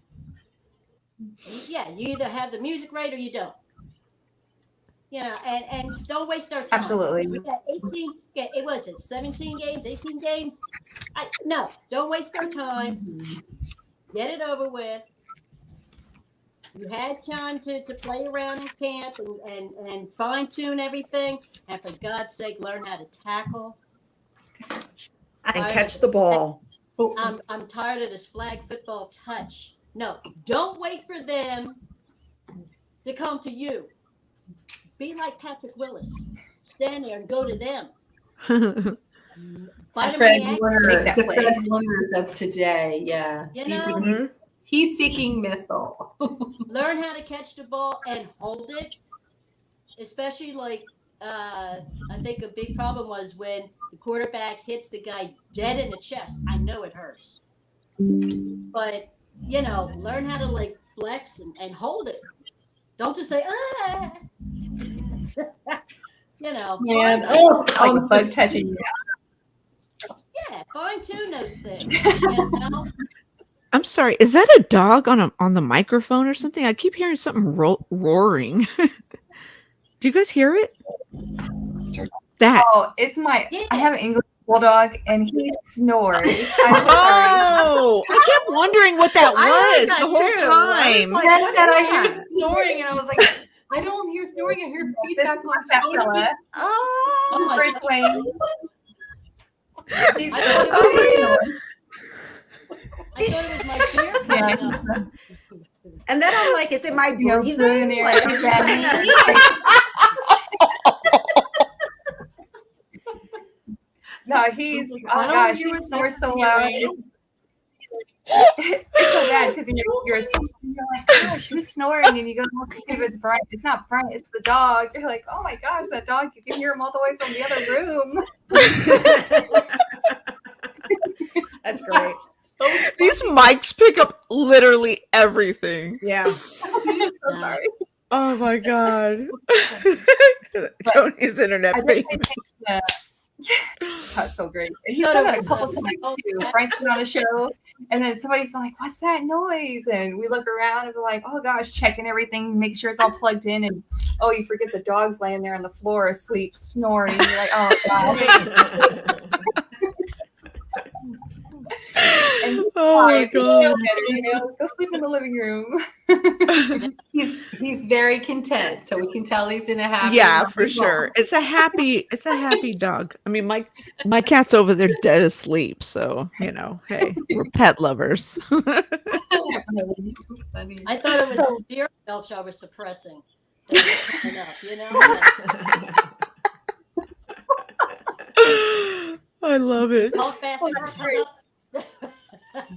Speaker 6: Yeah, you either have the music right or you don't. And don't waste our time.
Speaker 1: Absolutely.
Speaker 6: We got 18, it was it 17 games, 18 games? No, don't waste our time. Get it over with. You had time to play around in camp and fine tune everything. And for God's sake, learn how to tackle.
Speaker 4: And catch the ball.
Speaker 6: I'm tired of this flag football touch. No, don't wait for them to come to you. Be like Patrick Willis. Stand there and go to them.
Speaker 3: Fred Warner,
Speaker 1: Make that
Speaker 3: the
Speaker 1: play.
Speaker 3: Fred Warners of today. Yeah.
Speaker 4: Mhm.
Speaker 3: Heat-seeking missile.
Speaker 6: Learn how to catch the ball and hold it. Especially like I think a big problem was when the quarterback hits the guy dead in the chest. I know it hurts. But learn how to like flex and hold it. Don't just say, ah.
Speaker 3: Man,
Speaker 1: Like a bug touching you.
Speaker 6: Yeah, fine tune those things.
Speaker 2: I'm sorry. Is that a dog on the microphone or something? I keep hearing something roaring. Do you guys hear it? That.
Speaker 1: Oh, it's my.
Speaker 6: Yeah.
Speaker 1: I have an English bulldog, and he snores. I'm so sorry.
Speaker 2: Oh, I kept wondering what that
Speaker 4: I heard
Speaker 2: was
Speaker 4: that
Speaker 2: the whole
Speaker 4: too. I was
Speaker 2: time.
Speaker 4: like,
Speaker 3: Yes,
Speaker 4: what
Speaker 3: and
Speaker 4: is
Speaker 3: I
Speaker 4: that?
Speaker 3: hear snoring, and I was like, I don't hear snoring. I hear
Speaker 1: This
Speaker 3: feedback on
Speaker 1: that
Speaker 3: Tony.
Speaker 1: fella,
Speaker 4: Oh,
Speaker 6: my
Speaker 1: Bruce
Speaker 6: God.
Speaker 1: Wayne. He's
Speaker 6: I thought it
Speaker 1: oh, he
Speaker 6: was-
Speaker 1: snores.
Speaker 6: I thought it was my beer
Speaker 1: Yeah,
Speaker 6: coming up.
Speaker 4: and then I'm like, is it my
Speaker 1: You know,
Speaker 4: breathing?
Speaker 1: breathing air.
Speaker 4: Like,
Speaker 1: Exactly. No, he's
Speaker 3: I
Speaker 1: oh
Speaker 3: don't
Speaker 1: gosh,
Speaker 3: hear
Speaker 1: he
Speaker 3: what's
Speaker 1: snores so
Speaker 3: happening,
Speaker 1: loud.
Speaker 3: right?
Speaker 1: It's so bad because you're asleep and you're like, gosh, who's snoring? And you go look if it's Brian. It's not Brian, it's the dog. You're like, oh my gosh, that dog, you can hear him all the way from the other room.
Speaker 4: That's great.
Speaker 2: These mics pick up literally every's
Speaker 4: Yeah.
Speaker 1: So sorry.
Speaker 2: Oh my god. Tony's internet
Speaker 1: I
Speaker 2: baby.
Speaker 1: definitely think that's so great. And he's
Speaker 6: Thought
Speaker 1: done
Speaker 6: it
Speaker 1: that a
Speaker 6: was,
Speaker 1: couple times too. Brian's been on a show, and then somebody's like, "What's that noise?" And we look around and we're like, "Oh gosh," checking everything, making sure it's all plugged in. And oh, you forget the dog's laying there on the floor asleep, snoring. You're like, "Oh god." And
Speaker 2: Oh my
Speaker 1: you feel
Speaker 2: god.
Speaker 1: better, go sleep in the living room.
Speaker 3: He's very content, so we can tell he's in a happy.
Speaker 2: Yeah,
Speaker 3: healthy
Speaker 2: for sure.
Speaker 3: home.
Speaker 2: It's a happy dog. I mean, my cat's over there dead asleep, so hey, we're pet lovers.
Speaker 3: Funny.
Speaker 6: I thought it was the beer belch I was suppressing. That was enough,
Speaker 2: I love it.
Speaker 6: How fast the car comes up.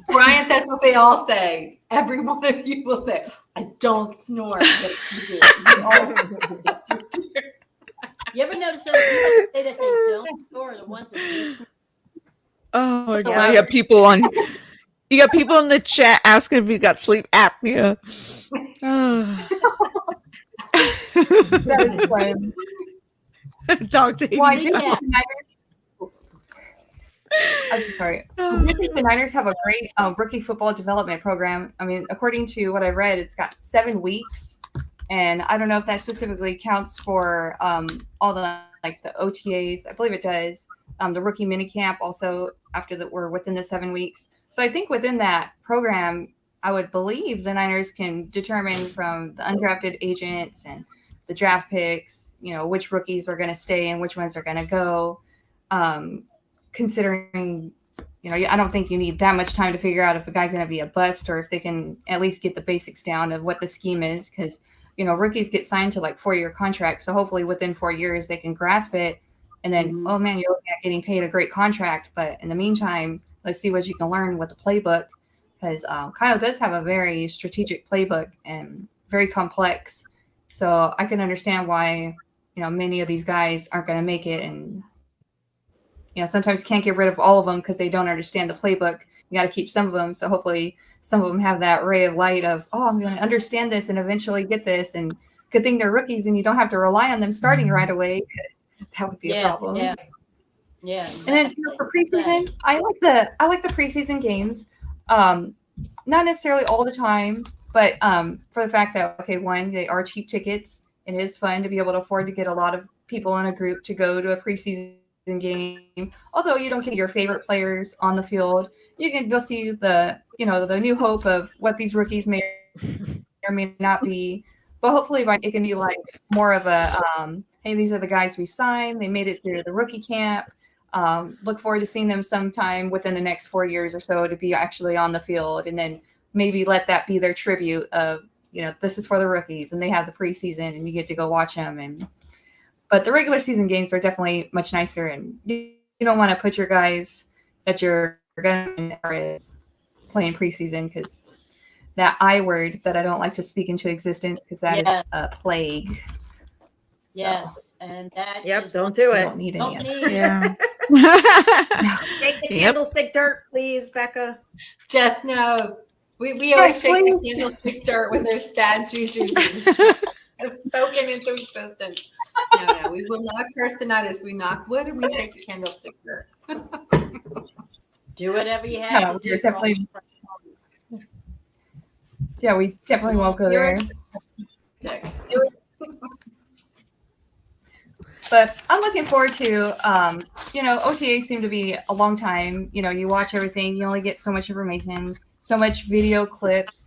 Speaker 3: Brian, that's what they all say. Every one of you will say, I don't snore. Yes, you do. You all do. Yes, you do.
Speaker 6: You ever notice that the people say that they don't score are the ones that do snore?
Speaker 2: Oh my
Speaker 1: The
Speaker 2: god! You got people on. You got people in the chat asking if you got sleep apnea. Oh.
Speaker 1: That is fun.
Speaker 2: Dog dating.
Speaker 1: Well, I do
Speaker 6: Yeah.
Speaker 1: think the Niners. I'm so sorry. I do think the Niners have a great rookie football development program. I mean, according to what I read, it's got 7 weeks, and I don't know if that specifically counts for all the like the OTAs. I believe it does. The rookie minicamp also after that we're within the 7 weeks. So I think within that program, I would believe the Niners can determine from the undrafted agents and the draft picks, which rookies are going to stay and which ones are going to go. Considering, I don't think you need that much time to figure out if a guy's going to be a bust or if they can at least get the basics down of what the scheme is. Because, rookies get signed to like 4-year contracts. So hopefully within 4 years they can grasp it. And then, oh man, you're looking at getting paid a great contract. But in the meantime, let's see what you can learn with the playbook. Because Kyle does have a very strategic playbook and very complex. So I can understand why, many of these guys aren't going to make it. And, sometimes can't get rid of all of them because they don't understand the playbook. You got to keep some of them. So hopefully some of them have that ray of light of, I'm going to understand this and eventually get this. And good thing they're rookies and you don't have to rely on them starting right away because that would be a problem.
Speaker 6: Yeah.
Speaker 1: And then for preseason, I like the preseason games. Not necessarily all the time, but for the fact that, okay, one, they are cheap tickets. It is fun to be able to afford to get a lot of people in a group to go to a preseason game. Although you don't get your favorite players on the field, you can go see the new hope of what these rookies may or may not be. But hopefully it can be like more of a hey, these are the guys we signed. They made it through the rookie camp. Look forward to seeing them sometime within the next 4 years or so to be actually on the field, and then maybe let that be their tribute of, this is for the rookies and they have the preseason and you get to go watch them. But the regular season games are definitely much nicer, and you don't want to put your guys that you're going to is playing preseason because that I word that I don't like to speak into existence because that is a plague.
Speaker 6: Yes, and that.
Speaker 4: Yep, don't do it.
Speaker 1: Don't need any of it.
Speaker 2: Yeah.
Speaker 4: Take the candlestick dirt, please, Becca.
Speaker 3: Jess knows. We always shake the candlestick dirt when there's bad juju spoken into existence. No, we will not curse the Niners. We knock wood and we shake the candlestick dirt.
Speaker 6: Do whatever you have to do.
Speaker 1: Definitely. Yeah, we definitely won't go there. But I'm looking forward to, OTAs seem to be a long time. You watch everything. You only get so much information, so much video clips.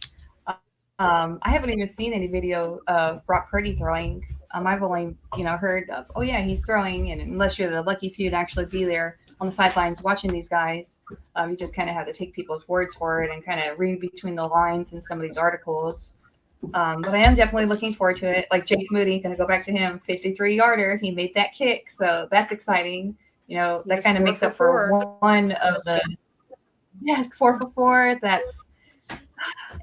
Speaker 1: I haven't even seen any video of Brock Purdy throwing. I've only, heard of, oh, yeah, he's throwing. And unless you're the lucky few to actually be there on the sidelines watching these guys, you just kind of have to take people's words for it and kind of read between the lines in some of these articles. But I am definitely looking forward to it. Like Jake Moody, going to go back to him, 53-yarder. He made that kick, so that's exciting. That kind of makes up for one of the 4 for 4. That's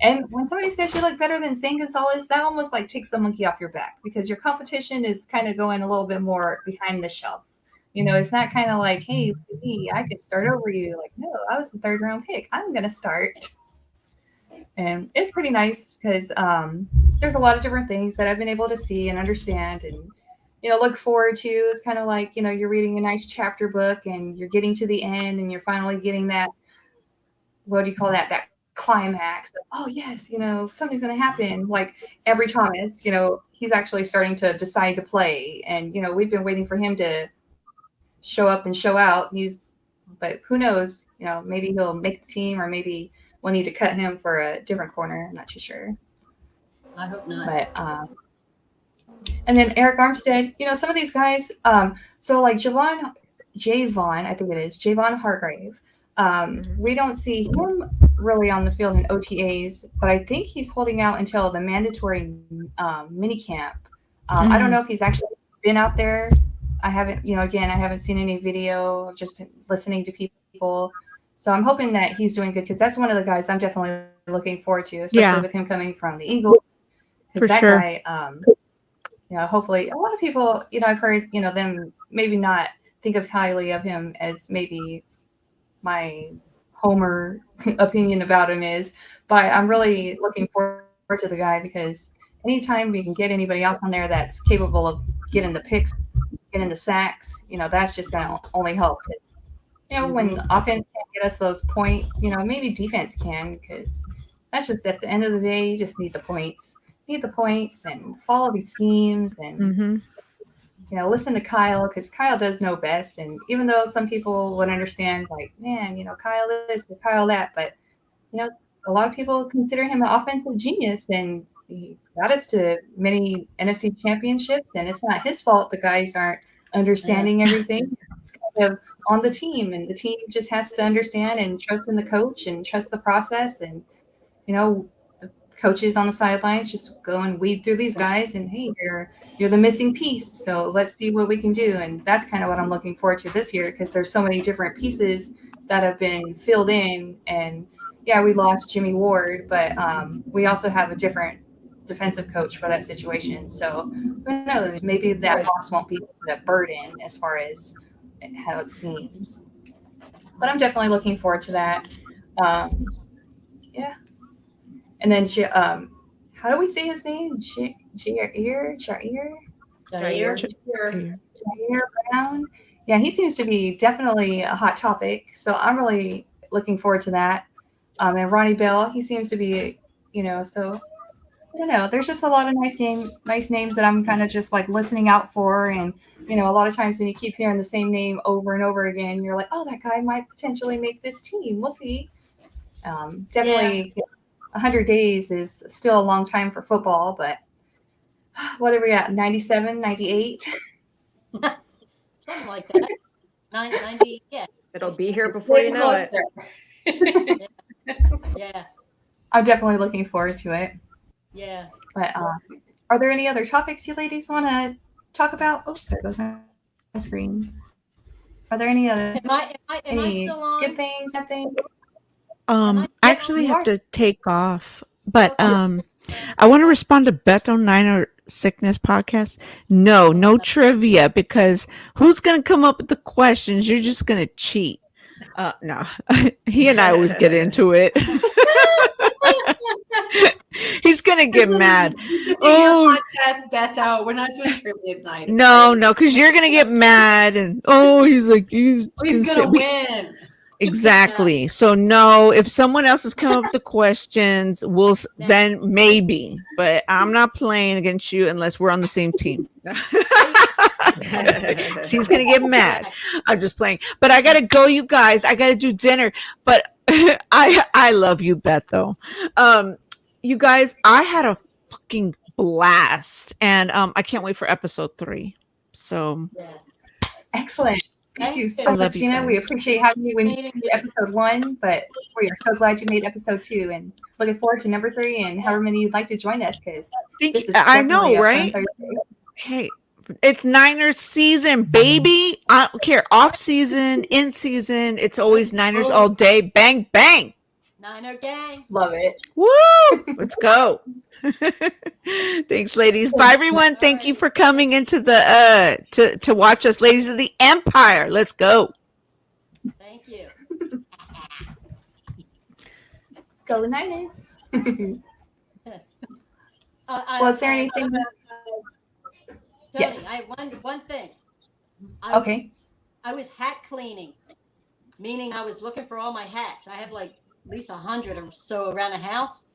Speaker 1: and when somebody says you look better than Zane Gonzalez, that almost like takes the monkey off your back because your competition is kind of going a little bit more behind the shelf. It's not kind of like, hey, look at me, I could start over you. Like, no, I was the 3rd round pick. I'm going to start. And it's pretty nice because there's a lot of different things that I've been able to see and understand and, look forward to. It's kind of like, you're reading a nice chapter book and you're getting to the end and you're finally getting that, what do you call that climax. Oh, yes, something's going to happen. Like Avery Thomas, he's actually starting to decide to play. And, we've been waiting for him to show up and show out. But who knows, maybe he'll make the team or maybe we'll need to cut him for a different corner. I'm not too sure.
Speaker 6: I hope not.
Speaker 1: But and then Eric Armstead, some of these guys. So like Javon, I think it is Javon Hargrave. We don't see him really on the field in OTAs, but I think he's holding out until the mandatory mini camp. I don't know if he's actually been out there. I haven't, I haven't seen any video. I've just been listening to people. So I'm hoping that he's doing good because that's one of the guys I'm definitely looking forward to, especially with him coming from the Eagles.
Speaker 2: For
Speaker 1: that
Speaker 2: sure.
Speaker 1: guy, hopefully a lot of people, I've heard, them maybe not think of highly of him as maybe my Homer opinion about him is, but I'm really looking forward to the guy because anytime we can get anybody else on there that's capable of getting the picks, getting the sacks, that's just going to only help. Because, when offense can't get us those points, maybe defense can, because that's just at the end of the day, you just need the points. Need the points and follow these schemes and
Speaker 2: Mm-hmm.
Speaker 1: listen to Kyle because Kyle does know best. And even though some people would understand, like, man, Kyle this or Kyle that, but a lot of people consider him an offensive genius, and he's got us to many NFC championships. And it's not his fault the guys aren't understanding everything. It's kind of on the team, and the team just has to understand and trust in the coach and trust the process. And the coaches on the sidelines just go and weed through these guys, and hey, you're the missing piece, so let's see what we can do. And that's kind of what I'm looking forward to this year, because there's so many different pieces that have been filled in. And yeah, we lost Jimmy Ward, but we also have a different defensive coach for that situation. So who knows, maybe that loss won't be the burden as far as how it seems. But I'm definitely looking forward to that. Yeah. And then how do we say his name? Jair Brown. Yeah, he seems to be definitely a hot topic. So I'm really looking forward to that. And Ronnie Bell, he seems to be, so I don't know. There's just a lot of nice names that I'm kind of just like listening out for. And, a lot of times when you keep hearing the same name over and over again, you're like, oh, that guy might potentially make this team. We'll see. Definitely. Yeah. 100 days is still a long time for football, but what are we at? 97, 98?
Speaker 6: Something like that. 90, yeah.
Speaker 4: It'll be here before you know it.
Speaker 6: Yeah.
Speaker 1: I'm definitely looking forward to it.
Speaker 6: Yeah.
Speaker 1: But are there any other topics you ladies want to talk about? Oh, there goes my screen. Are there any other
Speaker 6: Am I still on?
Speaker 1: good things, bad things?
Speaker 2: I actually have to take off, but I want to respond to Beto Niner Sickness podcast. No trivia, because who's going to come up with the questions? You're just going to cheat. No, he and I always get into it. He's going to get mad.
Speaker 3: Oh, podcast, Beto. We're not doing trivia night.
Speaker 2: No, because you're going to get mad. And he's like, he's
Speaker 3: going to win.
Speaker 2: Exactly. So no, if someone else has come up with the questions, then maybe. But I'm not playing against you unless we're on the same team. So he's gonna get mad. I'm just playing. But I gotta go, you guys. I gotta do dinner. But I love you, Beto. You guys, I had a fucking blast, and I can't wait for episode 3. So
Speaker 1: excellent. Thank you so much, Gina. We appreciate having you when you did episode 1, but we are so glad you made episode 2, and looking forward to number 3 and however many you'd like to join us, because this is
Speaker 2: I know, right? Hey, it's Niners season, baby. I don't care, off season, in season, it's always Niners all day. Bang, bang.
Speaker 6: Niner gang.
Speaker 1: Love it.
Speaker 2: Woo! Let's go. Thanks, ladies. Bye, everyone. Thank you for coming into the to watch us, ladies of the Empire. Let's go.
Speaker 6: Thank you.
Speaker 1: Go Niners.
Speaker 6: Well,
Speaker 1: is there anything?
Speaker 6: Tony,
Speaker 1: Yes.
Speaker 6: I have one thing.
Speaker 1: Okay.
Speaker 6: I was hat cleaning, meaning I was looking for all my hats. I have like at least 100 or so around the house,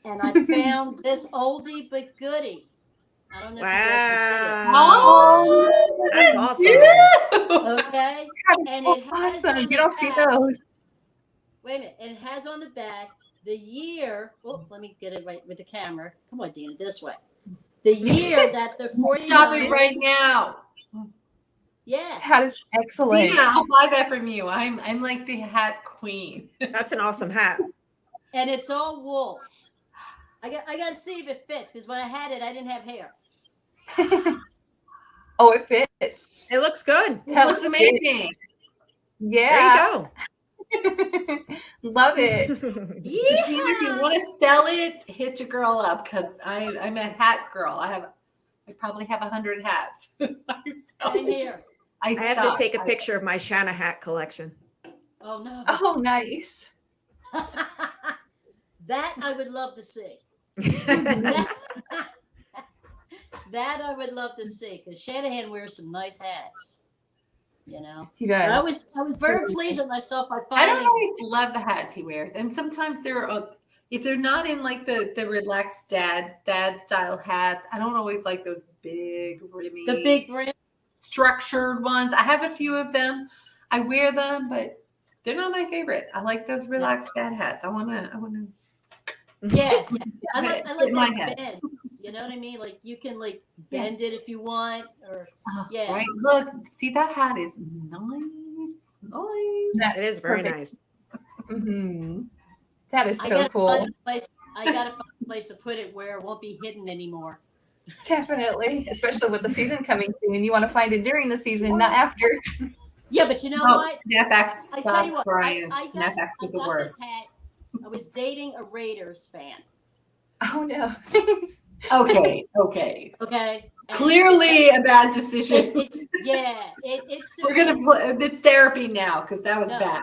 Speaker 6: and I found this oldie but goodie. I don't know.
Speaker 4: Wow.
Speaker 6: If
Speaker 4: That's awesome.
Speaker 6: okay. And it has
Speaker 1: Awesome. You don't see those.
Speaker 6: Wait a minute. And it has on the back the year. Oh, let me get it right with the camera. Come on, Dina, this way. The year that the 49ers.
Speaker 3: Stop it right now.
Speaker 6: Yeah.
Speaker 1: That is excellent.
Speaker 3: Dina, I'll buy that from you. I'm like the hat queen.
Speaker 4: That's an awesome hat.
Speaker 6: And it's all wool. I got to see if it fits, because when I had it, I didn't have hair.
Speaker 1: Oh, it fits.
Speaker 4: It looks good.
Speaker 3: It looks amazing.
Speaker 1: Yeah.
Speaker 4: There you go.
Speaker 1: Love it.
Speaker 3: Gina, if you want to sell it, hit your girl up, because I'm a hat girl. I have I probably have 100 hats.
Speaker 6: Same here.
Speaker 4: I have to take a picture of my Shanna hat collection.
Speaker 6: Oh no.
Speaker 1: Oh, nice.
Speaker 6: That I would love to see. That I would love to see because Shanahan wears some nice hats. You know,
Speaker 1: He does.
Speaker 6: But I was very pleased with myself by
Speaker 3: I don't
Speaker 6: finding.
Speaker 3: always love the hats he wears, and sometimes if they're not in like the relaxed dad style hats, I don't always like those big rimmy,
Speaker 6: The big brim.
Speaker 3: structured ones. I have a few of them. I wear them, but they're not my favorite. I like those relaxed dad hats. I wanna.
Speaker 6: Yes, I like
Speaker 3: my
Speaker 6: that
Speaker 3: head.
Speaker 6: bend. You know what I mean? Like you can like bend it if you want, or yeah.
Speaker 3: Right. Look, see that hat is nice.
Speaker 1: That's
Speaker 4: It is very
Speaker 1: perfect.
Speaker 4: nice.
Speaker 1: Mm-hmm. That is
Speaker 6: I
Speaker 1: so
Speaker 6: gotta
Speaker 1: cool.
Speaker 6: find a place to put it where it won't be hidden anymore.
Speaker 1: Definitely, especially with the season coming soon. You want to find it during the season, not after.
Speaker 6: Yeah, but you know what?
Speaker 3: Snapbacks.
Speaker 6: I tell you what,
Speaker 3: Brian.
Speaker 6: I got
Speaker 3: Snapbacks are the
Speaker 6: this
Speaker 3: worst.
Speaker 6: hat. I was dating a Raiders fan.
Speaker 1: Oh no.
Speaker 3: Okay.
Speaker 6: Okay. And
Speaker 3: Clearly a bad decision.
Speaker 6: It's
Speaker 3: We're gonna. It's therapy now because that was
Speaker 6: No.
Speaker 3: bad.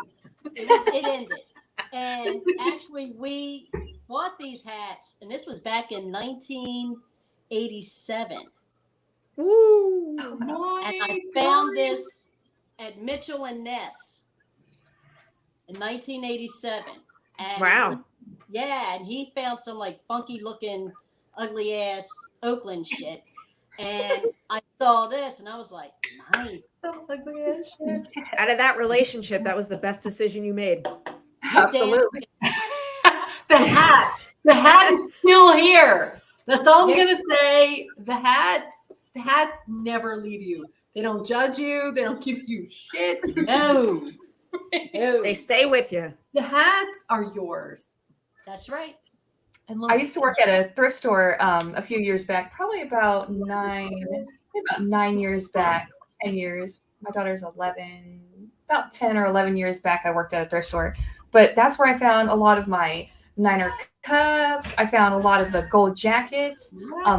Speaker 6: It ended. And actually, we bought these hats, and this was back in 1987.
Speaker 4: Woo!
Speaker 6: And I found this at Mitchell and Ness in 1987. And
Speaker 4: Wow.
Speaker 6: yeah, and he found some like funky looking, ugly ass Oakland shit. And I saw this, and I was like, nice.
Speaker 4: Out of that relationship, that was the best decision you made.
Speaker 1: Absolutely.
Speaker 3: The hat is still here. That's all I'm gonna say. The hats never leave you. They don't judge you. They don't give you shit.
Speaker 6: No.
Speaker 4: They stay with you.
Speaker 3: The hats are yours.
Speaker 6: That's right.
Speaker 1: I used to work at a thrift store a few years back, probably about 9 years back, 10 years. My daughter's 11, about 10 or 11 years back, I worked at a thrift store. But that's where I found a lot of my Niner cups. I found a lot of the gold jackets.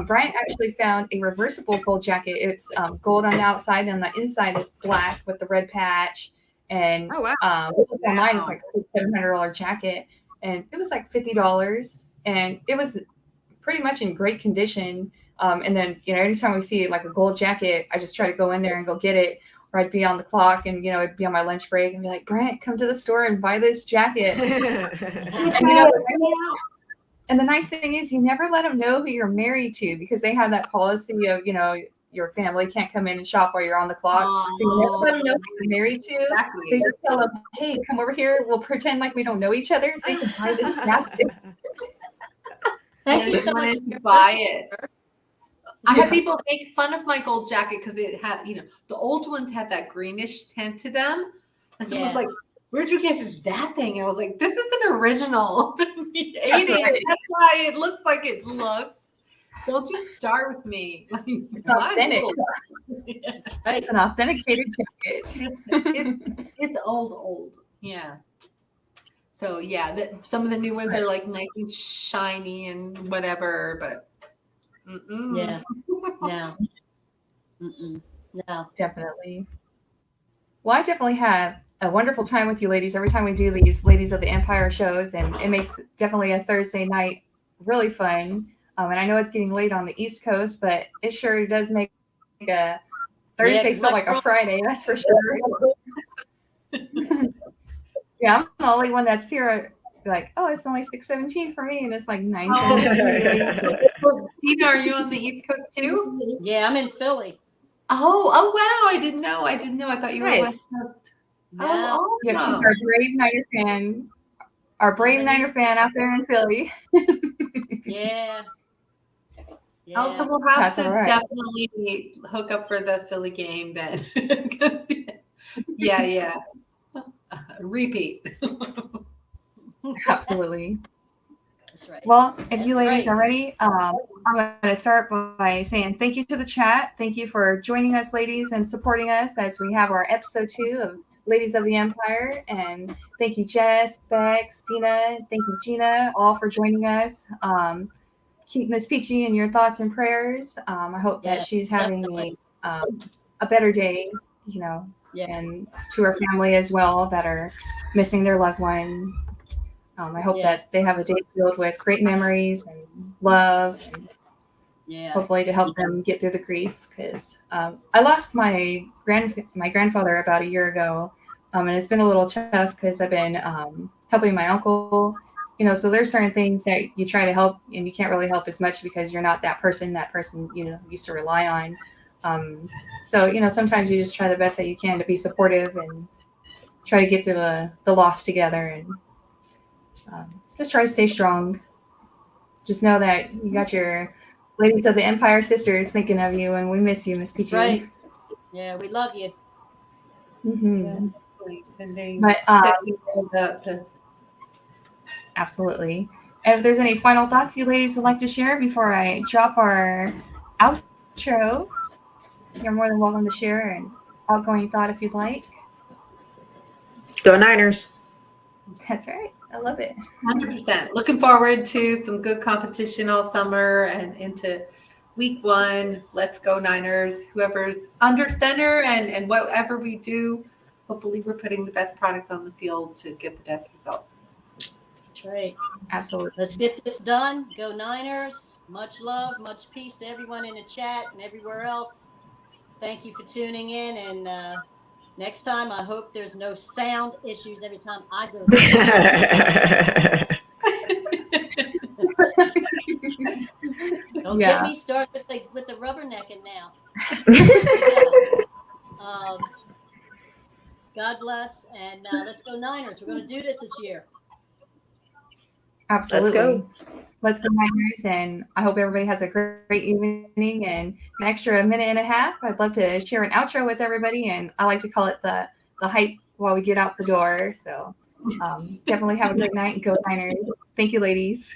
Speaker 1: Brian actually found a reversible gold jacket. It's gold on the outside, and on the inside is black with the red patch. And
Speaker 4: Oh, wow.
Speaker 1: mine is like a $700 jacket, and it was like $50, and it was pretty much in great condition. And then, anytime we see like a gold jacket, I just try to go in there and go get it, or I'd be on the clock and, it'd be on my lunch break and be like, Brent, come to the store and buy this jacket. And the nice thing is you never let them know who you're married to, because they have that policy of, your family can't come in and shop while you're on the clock. So you never let them know who you're married to.
Speaker 3: Exactly.
Speaker 1: So you just tell them, hey, come over here. We'll pretend like we don't know each other so you can buy this jacket.
Speaker 6: Thank you
Speaker 3: I
Speaker 6: so much.
Speaker 3: wanted to buy it. I had people make fun of my gold jacket because it had, the old ones had that greenish tint to them. And someone was like, where'd you get that thing? I was like, this is an original. From the 80s.
Speaker 1: Right.
Speaker 3: That's why it looks like it looks. Don't you start with me.
Speaker 1: It's authentic. It's an authenticated jacket.
Speaker 3: It's old. Yeah. So some of the new ones are like nice and shiny and whatever, but
Speaker 6: Yeah. No. No.
Speaker 1: Definitely. Well, I definitely have a wonderful time with you ladies every time we do these Ladies of the Empire shows, and it makes definitely a Thursday night really fun. And I know it's getting late on the East Coast, but it sure does make a Thursday feel like a Friday, that's for sure. Yeah, I'm the only one that's here like, oh, it's only 6:17 for me, and it's like 9:17.
Speaker 3: Dina, are you on the East Coast too?
Speaker 6: Yeah, I'm in Philly.
Speaker 3: Oh wow! I didn't know. I thought you were West Coast.
Speaker 6: No.
Speaker 3: Oh,
Speaker 1: Yeah, she's
Speaker 3: awesome.
Speaker 1: our brave Niner fan. Our brave Niner fan out there in Philly.
Speaker 6: Yeah.
Speaker 3: Oh, so we'll have
Speaker 1: That's
Speaker 3: to
Speaker 1: all right.
Speaker 3: definitely hook up for the Philly game then. Yeah. Repeat.
Speaker 1: Absolutely.
Speaker 6: That's right.
Speaker 1: Well, if you ladies
Speaker 6: Right.
Speaker 1: are ready, I'm going to start by saying thank you to the chat. Thank you for joining us, ladies, and supporting us as we have our episode 2 of Ladies of the Empire. And thank you, Jess, Bex, Dina. Thank you, Gina, all for joining us. keep Miss Peachy in your thoughts and prayers. I hope that
Speaker 6: Yeah,
Speaker 1: she's having
Speaker 6: definitely.
Speaker 1: a better day, you know,
Speaker 6: Yeah.
Speaker 1: and to her family as well that are missing their loved one. I hope
Speaker 6: Yeah.
Speaker 1: that they have a day filled with great memories and love, and
Speaker 6: Yeah.
Speaker 1: hopefully to help them get through the grief. Because I lost my grandfather about a year ago, and it's been a little tough because I've been helping my uncle. You know, so there's certain things that you try to help, and you can't really help as much because you're not that person. That person, you know, used to rely on. So you know, sometimes you just try the best that you can to be supportive and try to get through the loss together, and just try to stay strong. Just know that you got your ladies of the Empire sisters thinking of you, and we miss you, Miss Peachy.
Speaker 6: Right. Yeah, we love you.
Speaker 1: Mm-hmm.
Speaker 3: Sending
Speaker 1: But
Speaker 3: the
Speaker 1: absolutely. And if there's any final thoughts you ladies would like to share before I drop our outro, you're more than welcome to share an outgoing thought if you'd like.
Speaker 4: Go Niners.
Speaker 1: That's right. I love it.
Speaker 3: 100%. Looking forward to some good competition all summer and into week 1. Let's go Niners. Whoever's under center and whatever we do, hopefully we're putting the best product on the field to get the best result.
Speaker 6: That's right.
Speaker 1: Absolutely.
Speaker 6: Let's get this done. Go Niners. Much love, much peace to everyone in the chat and everywhere else. Thank you for tuning in. And next time, I hope there's no sound issues every time I go. Don't get me started with the rubbernecking now. God bless, and let's go Niners. We're going to do this year.
Speaker 1: Absolutely. Let's go Niners, and I hope everybody has a great evening. And an extra minute and a half, I'd love to share an outro with everybody, and I like to call it the hype while we get out the door. So definitely have a great night and go Niners. Thank you, ladies.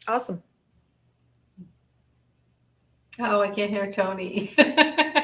Speaker 4: Awesome.
Speaker 3: Oh, I can't hear Tony.